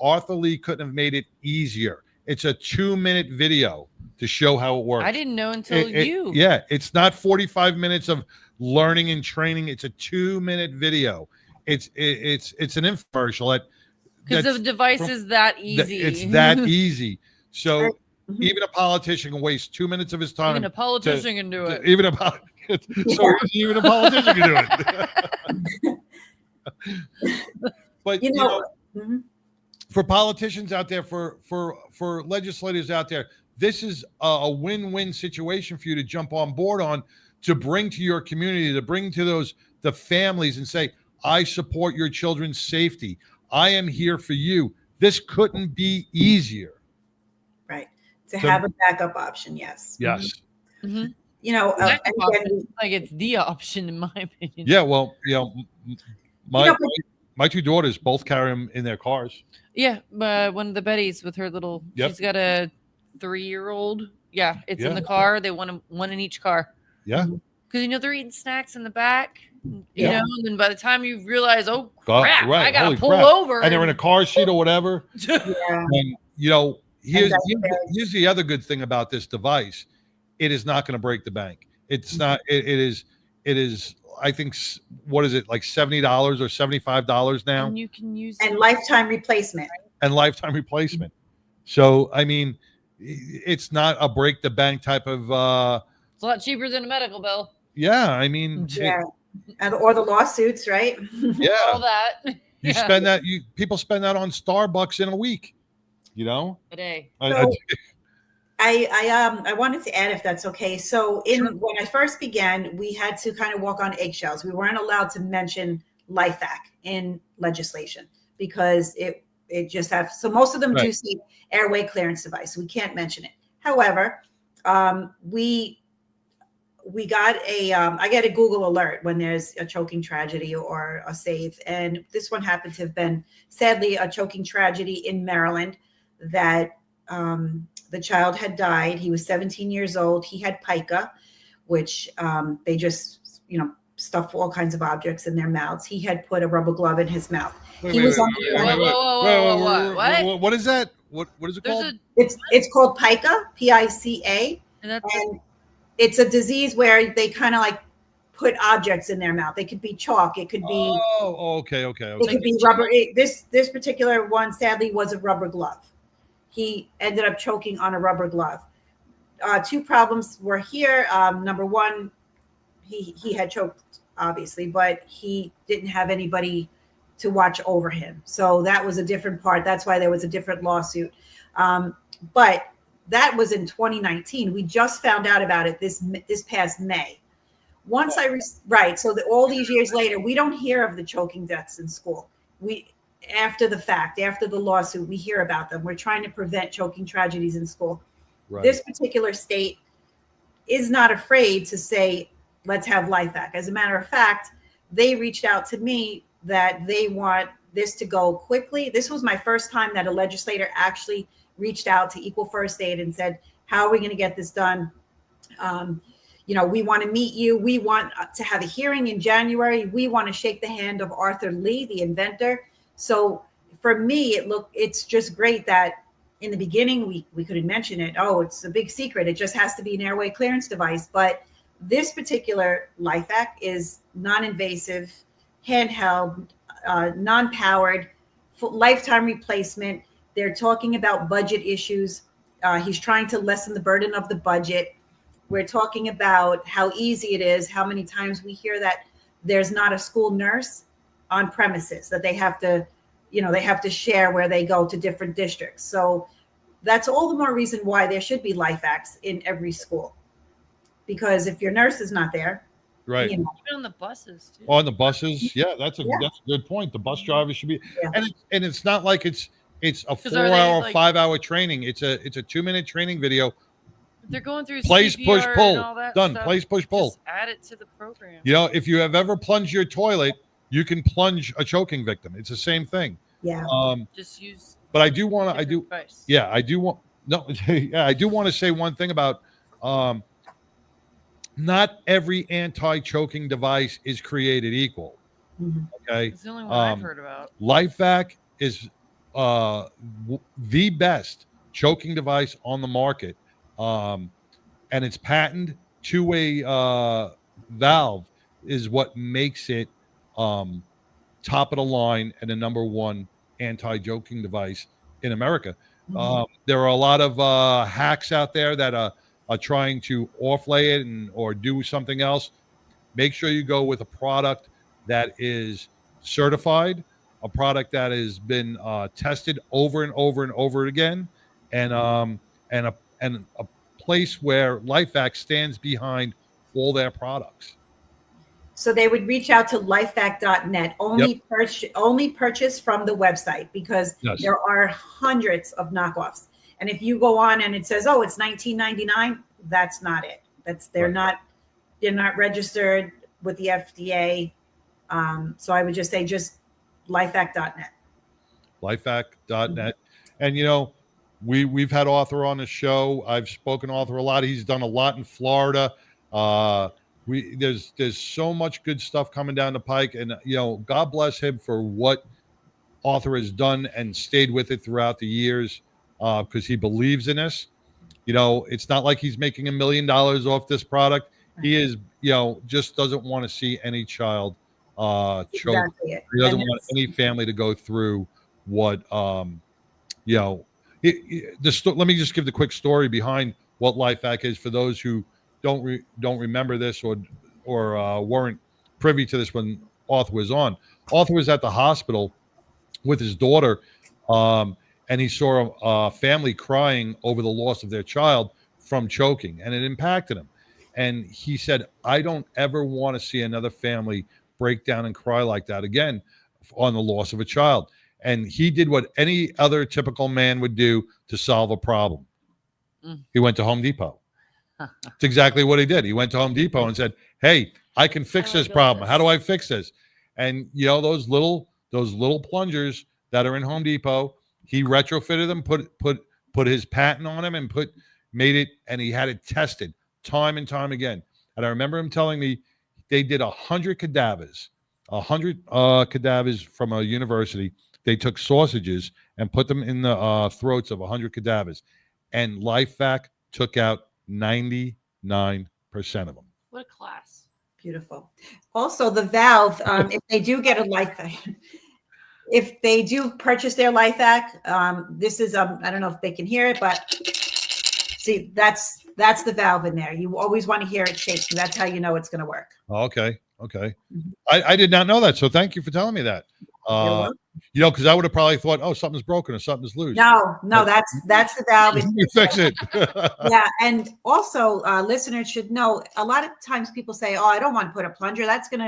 Arthur Lee couldn't have made it easier. It's a 2-minute video to show how it works. I didn't know until you. Yeah, it's not 45 minutes of learning and training. It's a 2-minute video. It's an infomercial because the device is that easy. It's that easy. So even a politician can waste 2 minutes of his time. Even a politician can do it. Even a politician can do it. But for politicians out there, for legislators out there, this is a win-win situation for you to jump on board on, to bring to your community, to bring to the families and say, I support your children's safety. I am here for you. This couldn't be easier. Right. To have a backup option. Yes. Yes. Mm-hmm. Like it's the option in my opinion. Yeah. Well, my two daughters both carry them in their cars. Yeah. One of the Bettys with her little, she's got a 3-year-old. Yeah. It's in the car. They want one in each car. Yeah. Because, they're eating snacks in the back. And then by the time you realize, oh crap, right. I gotta Holy pull crap. over, and they're in a car seat or whatever. Yeah. And here's the other good thing about this device: it is not going to break the bank. It's not. It is. I think what is it, like $70 or $75 now? And you can use lifetime replacement. And lifetime replacement. So I mean, it's not a break the bank type of. It's a lot cheaper than a medical bill. Yeah, I mean. Yeah. Or the lawsuits, right? Yeah. All that. You spend that. People spend that on Starbucks in a week. A day. I wanted to add, if that's okay. So when I first began, we had to kind of walk on eggshells. We weren't allowed to mention Life Act in legislation because it just so most of them do see airway clearance device. We can't mention it. However, we got I get a Google alert when there's a choking tragedy or a save. And this one happened to have been, sadly, a choking tragedy in Maryland that the child had died. He was 17 years old. He had pica, which they just, stuff all kinds of objects in their mouths. He had put a rubber glove in his mouth. What is that? What is it called? It's called pica, Pica. And it's a disease where they kind of like put objects in their mouth. It could be chalk. It could be. Oh, okay. It could be rubber. This particular one, sadly, was a rubber glove. He ended up choking on a rubber glove. 2 problems were here. Number one, he had choked, obviously, but he didn't have anybody to watch over him. So that was a different part. That's why there was a different lawsuit. But that was in 2019. We just found out about it this past May. Once so all these years later, we don't hear of the choking deaths in school. After the fact, after the lawsuit, we hear about them. We're trying to prevent choking tragedies in school. Right. This particular state is not afraid to say, let's have Life Act. As a matter of fact, they reached out to me that they want this to go quickly. This was my first time that a legislator actually reached out to Equal First Aid and said, how are we going to get this done? We want to meet you. We want to have a hearing in January. We want to shake the hand of Arthur Lee, the inventor. So for me, it's just great that in the beginning, we couldn't mention it. Oh, it's a big secret. It just has to be an airway clearance device. But this particular Life Act is non-invasive, handheld, non-powered, lifetime replacement. They're talking about budget issues. He's trying to lessen the burden of the budget. We're talking about how easy it is, how many times we hear that there's not a school nurse on premises that they have to, they have to share where they go to different districts. So that's all the more reason why there should be LifeVacs in every school. Because if your nurse is not there, right. Even on the buses too. On the buses, yeah, that's a good point. The bus drivers should be, and it's not like it's a 4-hour, 5-hour training. It's a 2-minute training video. They're going through Place, CPR push, pull. and all that Done. stuff. Place, push, pull. Just add it to the program. If you have ever plunged your toilet, you can plunge a choking victim. It's the same thing. Yeah. Just use. But I do want to. I do want to say one thing about. Not every anti-choking device is created equal. Okay, it's the only one I've heard about. LifeVac is the best choking device on the market, and its patented two-way valve is what makes it top of the line and the number one anti-choking device in America. There are a lot of hacks out there that are trying to offlay it or do something else. Make sure you go with a product that is certified, a product that has been tested over and over and over again, and a place where LifeVac stands behind all their products. So they would reach out to lifevac.net, only purchase from the website, because there are hundreds of knockoffs. And if you go on and it says, oh, it's $19.99, that's not it. They're not registered with the FDA. So I would just say lifevac.net. Lifevac.net. And we've had Arthur on the show. I've spoken to Arthur a lot. He's done a lot in Florida. There's so much good stuff coming down the pike, and God bless him for what Arthur has done and stayed with it throughout the years, because he believes in this. It's not like he's making $1 million off this product. He is, just doesn't want to see any child choke. Exactly. He doesn't want any family to go through what let me just give the quick story behind what LifeVac is for those who don't remember this or weren't privy to this when Arthur was on. Arthur was at the hospital with his daughter, and he saw a family crying over the loss of their child from choking, and it impacted him. And he said, I don't ever want to see another family break down and cry like that again on the loss of a child. And he did what any other typical man would do to solve a problem. He went to Home Depot. It's exactly what he did. He went to Home Depot and said, hey, I can fix this problem. How do I fix this? And those little plungers that are in Home Depot, he retrofitted them, put his patent on them, and made it, and he had it tested time and time again. And I remember him telling me they did 100 cadavers from a university. They took sausages and put them in the throats of 100 cadavers, and LifeVac took out 99% of them. What a class. Beautiful. Also, the valve, if they do get a LifeVac, if they do purchase their LifeVac, this is, I don't know if they can hear it, but see, that's the valve in there. You always want to hear it shake. That's how you know it's going to work. Okay. I did not know that. So thank you for telling me that. Because I would have probably thought, oh, something's broken or something's loose. No, that's the valve. You fix it. Yeah, and also listeners should know, a lot of times people say, oh, I don't want to put a plunger. That's going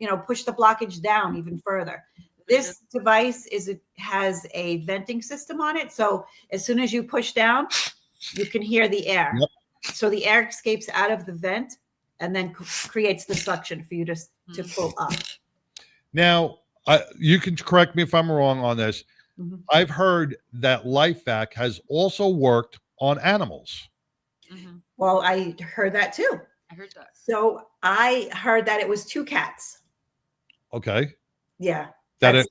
to, push the blockage down even further. This device has a venting system on it. So as soon as you push down, you can hear the air. Yep. So the air escapes out of the vent and then creates the suction for you to pull up. Now, you can correct me if I'm wrong on this. I've heard that LifeVac has also worked on animals. Well, I heard that too. I heard that. So I heard that it was 2 cats. Okay. Yeah. That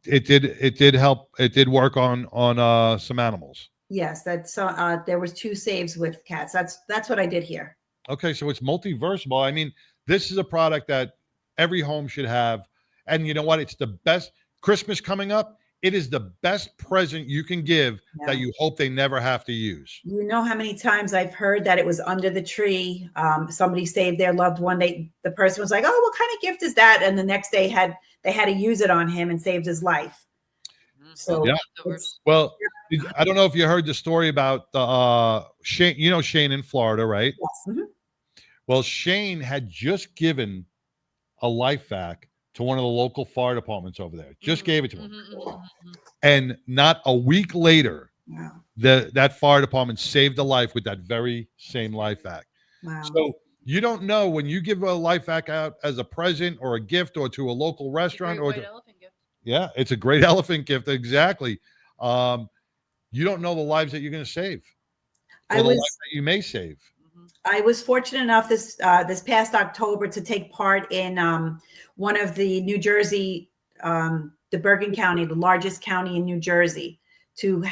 it did help. It did work on some animals. Yes, there was 2 saves with cats. That's what I did hear. Okay, so it's multiversal. I mean, this is a product that every home should have. And you know what? It's the best. Christmas coming up. it is the best present you can give that you hope they never have to use. You know how many times I've heard that it was under the tree. Somebody saved their loved one. The person was like, "Oh, what kind of gift is that?" And the next day they had to use it on him and saved his life. So yeah. Well, I don't know if you heard the story about Shane. You know Shane in Florida, right? Yes. Mhm. Well, Shane had just given a life vac to one of the local fire departments over there. Just gave it to him. And not a week later, that fire department saved a life with that very same life vac. Wow. So you don't know when you give a life vac out as a present or a gift or to a local restaurant or yeah, it's a great elephant gift. Exactly. You don't know the lives that you're going to save. Or the life that you may save. I was fortunate enough this past October to take part in one of the New Jersey, the Bergen County, the largest county in New Jersey, to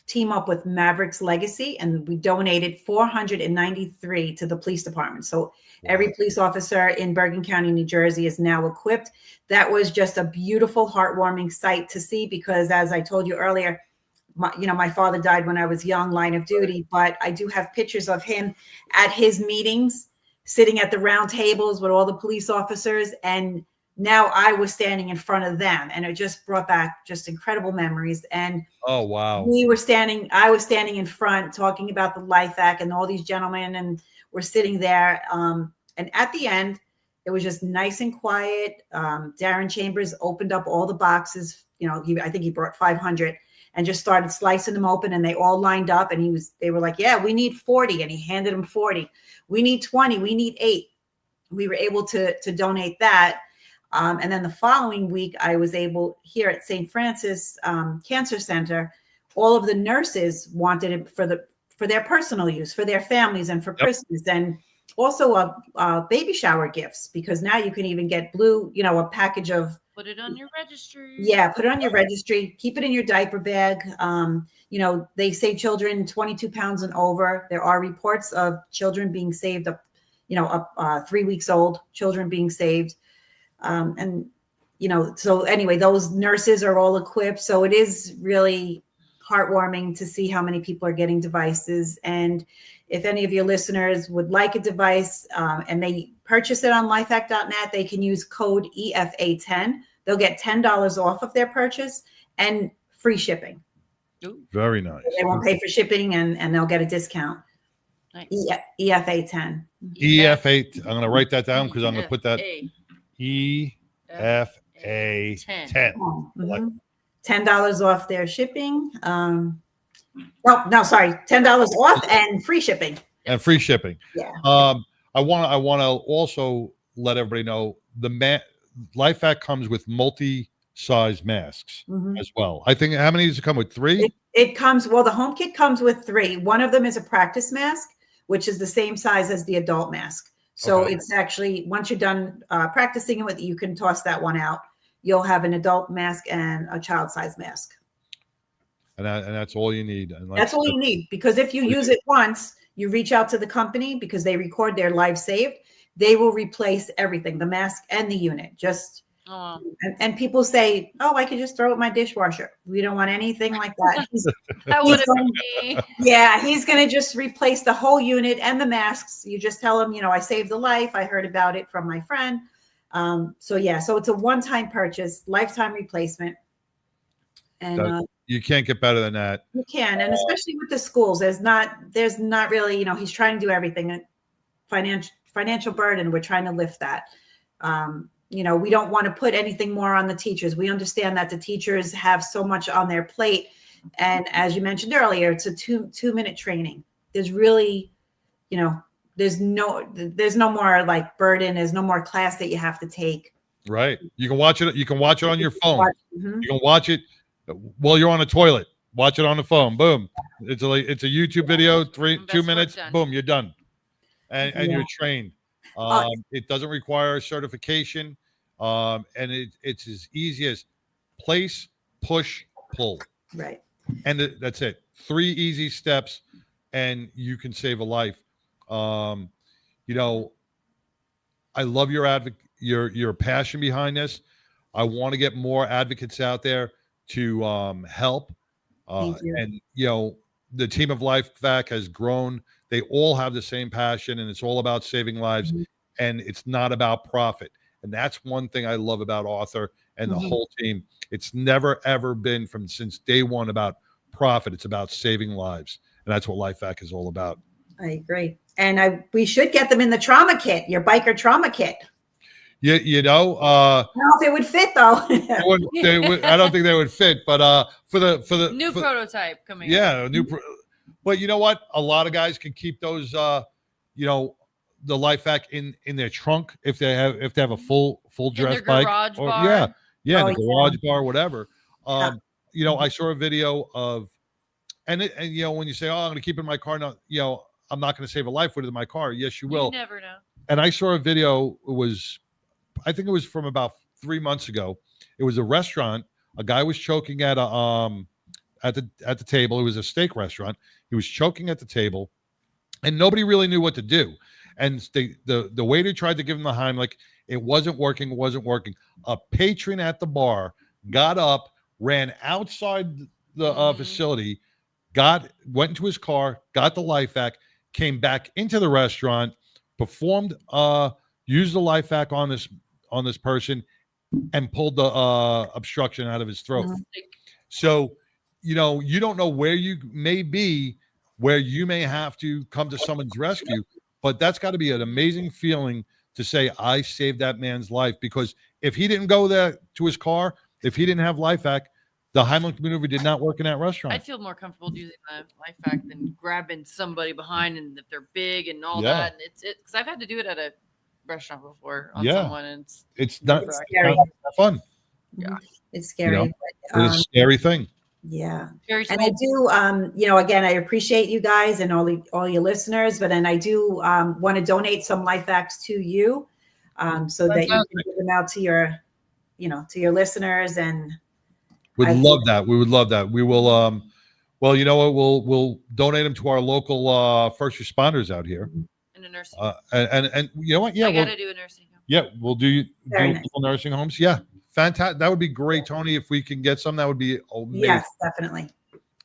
team up with Mavericks Legacy, and we donated 493 to the police department. So every police officer in Bergen County, New Jersey is now equipped. That was just a beautiful, heartwarming sight to see because, as I told you earlier, my father died when I was young, line of duty, but I do have pictures of him at his meetings, sitting at the round tables with all the police officers. And now I was standing in front of them, and it just brought back just incredible memories. And oh, wow. I was standing in front talking about the Life Act, and all these gentlemen, and we're sitting there. And at the end, it was just nice and quiet. Darren Chambers opened up all the boxes. I think he brought 500. And just started slicing them open, and they all lined up. And they were like, "Yeah, we need 40," and he handed them 40. We need 20. We need 8. We were able to donate that. And then the following week, I was able here at St. Francis Cancer Center. All of the nurses wanted it for their personal use, for their families, and for Christmas, and also baby shower gifts, because now you can even get a package of. Put it on your registry. Yeah, put it on your registry. Keep it in your diaper bag. They say children 22 pounds and over. There are reports of children being saved up 3 weeks old, children being saved. So anyway, those nurses are all equipped. So it is really heartwarming to see how many people are getting devices. And if any of your listeners would like a device and they purchase it on lifehack.net, they can use code EFA10. They'll get $10 off of their purchase and free shipping. Very nice. They won't pay for shipping and they'll get a discount. Nice. EFA10. EFA. I'm going to write that down because I'm going to put that EFA10. $10 off their shipping. $10 off and free shipping. And free shipping. Yeah. I want to also let everybody know the Life Hack comes with multi-size masks as well. I think how many does it come with? 3? It comes, the home kit comes with 3. One of them is a practice mask, which is the same size as the adult mask. So it's actually, once you're done practicing with it, you can toss that one out. You'll have an adult mask and a child size mask. And that's all you need. And that's all you need, because if you use it once, you reach out to the company because they record their lives saved. They will replace everything, the mask and the unit. And people say, "Oh, I could just throw it in my dishwasher." We don't want anything like that. That would have me. Yeah, he's going to just replace the whole unit and the masks. You just tell him, I saved a life. I heard about it from my friend. So it's a one-time purchase, lifetime replacement. And you can't get better than that. You can, and especially with the schools, there's not really, he's trying to do everything. Financial burden, we're trying to lift that. We don't want to put anything more on the teachers. We understand that the teachers have so much on their plate, and as you mentioned earlier, it's a 2-minute training. There's really, there's no more like burden. There's no more class that you have to take. Right. You can watch it. You can watch it on your phone. You can watch it while you're on a toilet. Watch it on the phone. Boom. It's a YouTube video. 2 minutes. Boom. You're done. And you're trained. It doesn't require a certification. And it's as easy as place, push, pull. Right. And that's it. 3 easy steps, and you can save a life. I love your your passion behind this. I want to get more advocates out there to help. Thank you. And, you know, the team of LifeVac has grown. They all have the same passion, and it's all about saving lives, and it's not about profit. And that's one thing I love about Arthur and the whole team. It's never, ever been since day one about profit. It's about saving lives. And that's what LifeVac is all about. I agree. And we should get them in the trauma kit, your biker trauma kit. You know, I don't know if it would fit though. I don't think they would fit, but for the new prototype coming. Yeah, but you know what? A lot of guys can keep those, you know, the LifeVac in their trunk if they have a full dress bike. Garage or bar. in the garage bar, whatever. You know, I saw a video of, and you know, when you say, "Oh, I'm going to keep it in my car," now, you know, I'm not going to save a life with it in my car. Yes, you will. You never know. And I saw a video. I think it was from about 3 months ago. It was a restaurant. A guy was choking at the table. It was a steak restaurant. He was choking at the table, and nobody really knew what to do. And the waiter tried to give him the Heimlich. It wasn't working. A patron at the bar got up, ran outside the facility, went into his car, got the LifeVac, came back into the restaurant, performed, used the LifeVac on this person, and pulled the obstruction out of his throat. So, you know, you don't know where you may be, where you may have to come to someone's rescue, but that's got to be an amazing feeling to say, I saved that man's life. Because if he didn't go there to his car, if he didn't have LifeVac, the Heimlich maneuver did not work in that restaurant. I'd feel more comfortable using the LifeVac than grabbing somebody behind, and if they're big and all that. And it's because I've had to do it at a restaurant before on someone, and it's not fun. Yeah, it's scary. You know, it's a scary thing. Yeah, and I do. You know, again, I appreciate you guys and all your listeners, but I do want to donate some LifeVacs to you, so that you can give them out to your, to your listeners. And we'd love that. We would love that. We will. Well, you know what? We'll donate them to our local first responders out here. In a nursing and you know what? Yeah, I gotta do a nursing home. Yeah, we'll do nursing homes. Yeah, fantastic. That would be great, Tony. If we can get some, that would be amazing. Yes, definitely.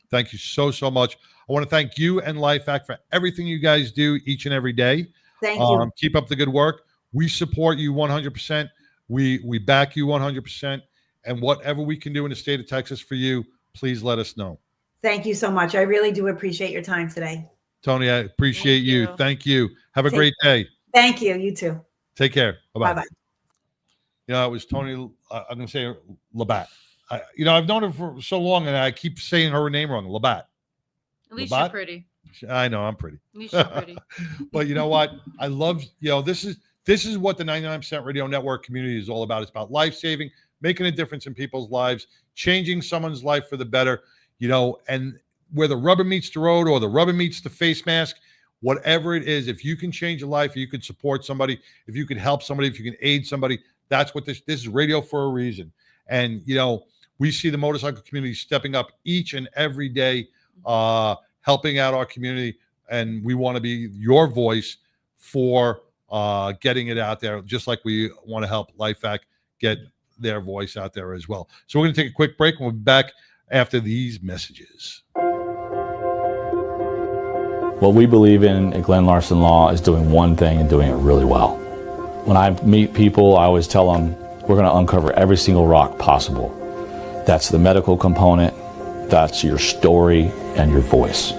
Thank you so much. I want to thank you and LifeVac for everything you guys do each and every day. Thank you. Keep up the good work. We support you 100%. We back you 100%. And whatever we can do in the state of Texas for you, please let us know. Thank you so much. I really do appreciate your time today. Tony, I appreciate you. Thank you. Have a great day. Thank you. You too. Take care. Bye-bye. Bye-bye. You know, it was Toni, I'm going to say Labbbate. I've known her for so long, and I keep saying her name wrong. Labbbate. At least you're pretty. I know, I'm pretty. At least you're pretty. But you know what? I love, this is what the 99% Radio Network community is all about. It's about life-saving, making a difference in people's lives, changing someone's life for the better, and where the rubber meets the road or the rubber meets the face mask, whatever it is, if you can change a life, if you could support somebody, if you could help somebody, if you can aid somebody, that's what this is radio for a reason. And, we see the motorcycle community stepping up each and every day, helping out our community. And we want to be your voice for getting it out there, just like we want to help LifeVac get their voice out there as well. So we're going to take a quick break, and we'll be back after these messages. What we believe in at Glenn Larson Law is doing one thing and doing it really well. When I meet people, I always tell them we're going to uncover every single rock possible. That's the medical component, that's your story, and your voice.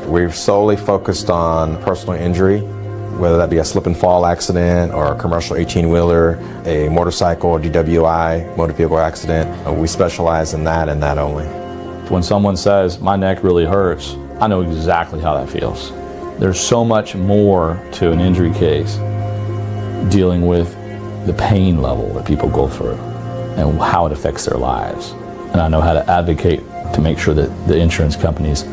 We've solely focused on personal injury, whether that be a slip and fall accident or a commercial 18-wheeler, a motorcycle or DWI, motor vehicle accident. We specialize in that and that only. When someone says, my neck really hurts, I know exactly how that feels. There's so much more to an injury case dealing with the pain level that people go through and how it affects their lives. And I know how to advocate to make sure that the insurance companies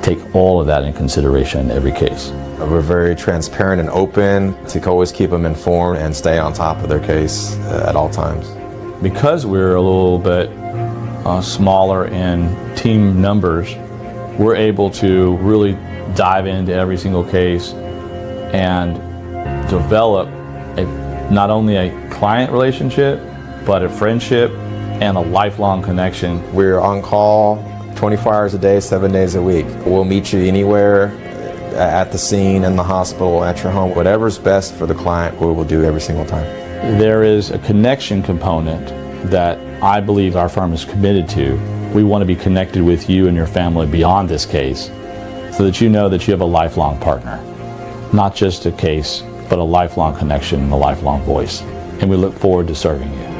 take all of that in consideration in every case. We're very transparent and open to always keep them informed and stay on top of their case at all times. Because we're a little bit smaller in team numbers, we're able to really dive into every single case and develop not only a client relationship, but a friendship and a lifelong connection. We're on call 24 hours a day, 7 days a week. We'll meet you anywhere, at the scene, in the hospital, at your home. Whatever's best for the client, we will do every single time. There is a connection component that I believe our firm is committed to. We want to be connected with you and your family beyond this case so that you know that you have a lifelong partner. Not just a case, but a lifelong connection and a lifelong voice. And we look forward to serving you.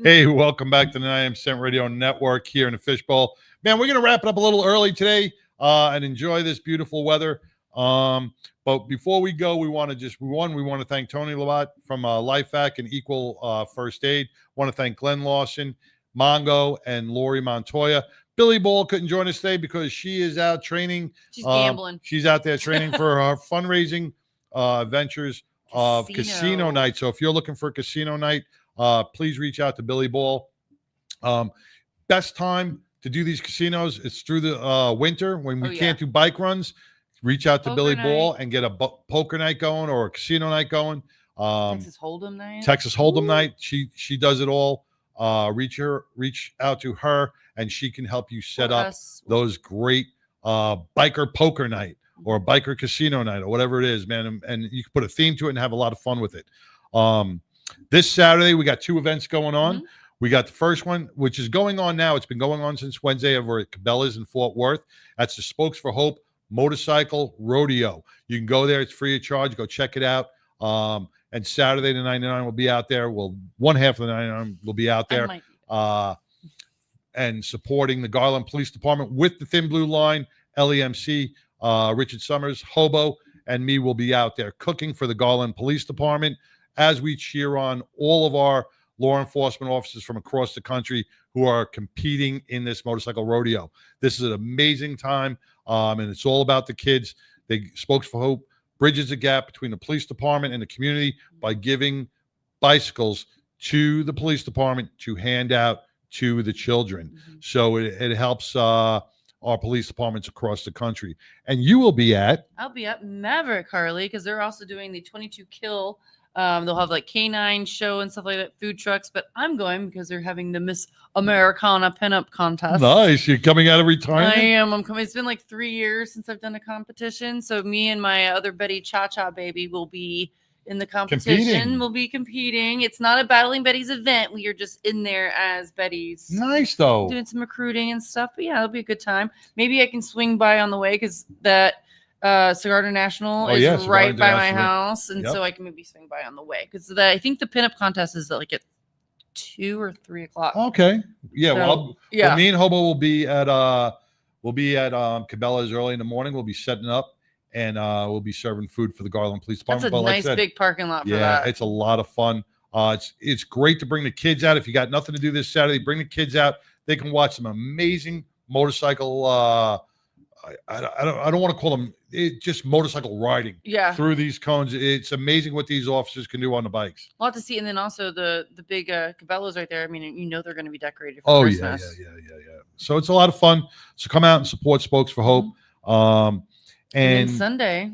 Hey, welcome back to the 9% Radio Network here in the Fishbowl. Man, we're going to wrap it up a little early today and enjoy this beautiful weather. But before we go, we want to thank Toni Labbbate from LifeVac and Equal First Aid. Want to thank Glenn Lawson, Mongo, and Lori Montoya. Billy Ball couldn't join us today because she is out training. She's gambling. She's out there training for her fundraising ventures of casino night. So if you're looking for a casino night, please reach out to Billy Ball. Best time to do these casinos is through the winter when we can't do bike runs. Reach out to Billy Ball and get a poker night going or a casino night going. Texas Hold'em night. Texas Hold'em night. She does it all. Reach out to her, and she can help you set up those great biker poker night or biker casino night or whatever it is, man. And you can put a theme to it and have a lot of fun with it. This Saturday, we got 2 events going on. Mm-hmm. We got the first one, which is going on now. It's been going on since Wednesday over at Cabela's in Fort Worth. That's the Spokes for Hope Motorcycle Rodeo. You can go there. It's free of charge. Go check it out. And Saturday, the 99 will be out there. Well, one half of the 99 will be out there and supporting the Garland Police Department with the Thin Blue Line, LEMC, Richard Summers, Hobo, and me will be out there cooking for the Garland Police Department as we cheer on all of our law enforcement officers from across the country who are competing in this motorcycle rodeo. This is an amazing time, and it's all about the kids. The Spokes for Hope bridges the gap between the police department and the community by giving bicycles to the police department to hand out to the children. Mm-hmm. So it helps our police departments across the country. And you will be at? I'll be at Maverick, Harley, because they're also doing the 22 Kill. They'll have like canine show and stuff like that, food trucks, but I'm going because they're having the Miss Americana pinup contest. Nice. You're coming out of retirement? I am. I'm coming. It's been like 3 years since I've done a competition. So me and my other Betty Cha-Cha baby will be in the competition. We'll be competing. It's not a Battling Betties event. We are just in there as Betties. Nice, though. Doing some recruiting and stuff. But yeah, it'll be a good time. Maybe I can swing by on the way because that Cigar International is right by my house, and so I can maybe swing by on the way because I think the pinup contest is like at 2 or 3 o'clock. Okay, yeah. So, well, me and Hobo will be at Cabela's early in the morning. We'll be setting up, and we'll be serving food for the Garland Police Department. That's a nice big parking lot for that. Yeah, it's a lot of fun. It's great to bring the kids out. If you got nothing to do this Saturday, bring the kids out. They can watch some amazing motorcycle. I don't want to call them just motorcycle riding through these cones. It's amazing what these officers can do on the bikes. A lot to see. And then also the big Cabela's right there. I mean, they're going to be decorated for Christmas. Yeah. So it's a lot of fun. So come out and support Spokes for Hope. And then Sunday.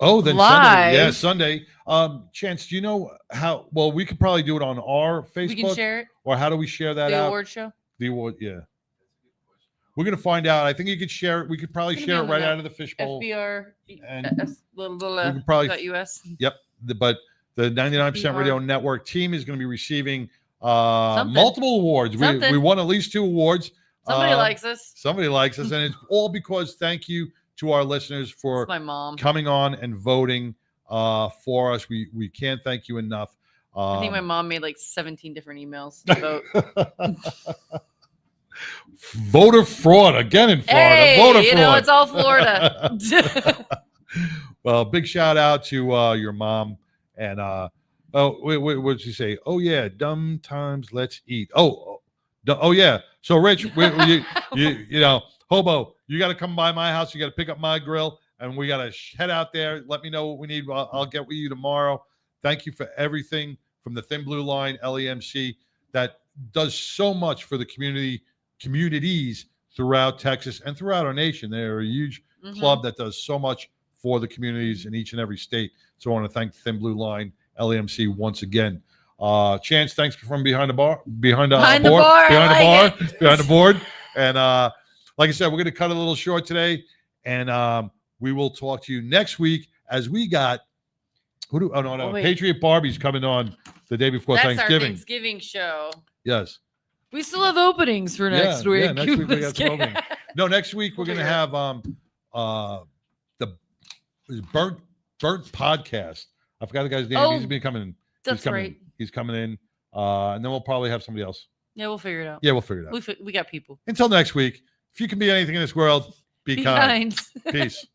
Oh, then live. Sunday. Yeah, Sunday. Chance, do you know how? Well, we could probably do it on our Facebook. We can share it. Or how do we share that The out? award show. The award, yeah. We're gonna find out. I think you could share it. We could probably It's share it gonna be on right the out of the fishbowl. FBR And we we can probably US. Yep. But the 99% FBR. Radio Network team is going to be receiving Something. multiple awards. We Something. won at least 2 awards. Somebody likes us. Somebody likes us, and it's all because thank you to our listeners for It's my mom. coming on and voting for us. We can't thank you enough. I think my mom made like 17 different emails to vote. Voter fraud again in Florida. Hey, Voter you fraud. know, it's all Florida. Well, big shout out to your mom. And what did you say? Oh yeah, dumb times. Let's eat. Oh yeah. So Rich, you know, Hobo, you got to come by my house. You got to pick up my grill, and we got to head out there. Let me know what we need. I'll get with you tomorrow. Thank you for everything from the Thin Blue Line, LEMC, that does so much for the communities throughout Texas and throughout our nation. They're a huge club that does so much for the communities in each and every state. So I want to thank Thin Blue Line, LEMC once again. Chance, thanks from behind the board. And like I said, we're going to cut it a little short today, and we will talk to you next week as we got Patriot Barbie's coming on the day before That's Thanksgiving. our Thanksgiving show. Yes. We still have openings for next week. Yeah, next week we got some openings. No, next week we're going to have the Burnt podcast. I forgot the guy's name. Oh, He's been coming. That's right. He's coming in, and then we'll probably have somebody else. Yeah, we'll figure it out. Yeah, we'll figure it out. We got people. Until next week, if you can be anything in this world, be kind. Kind. Peace.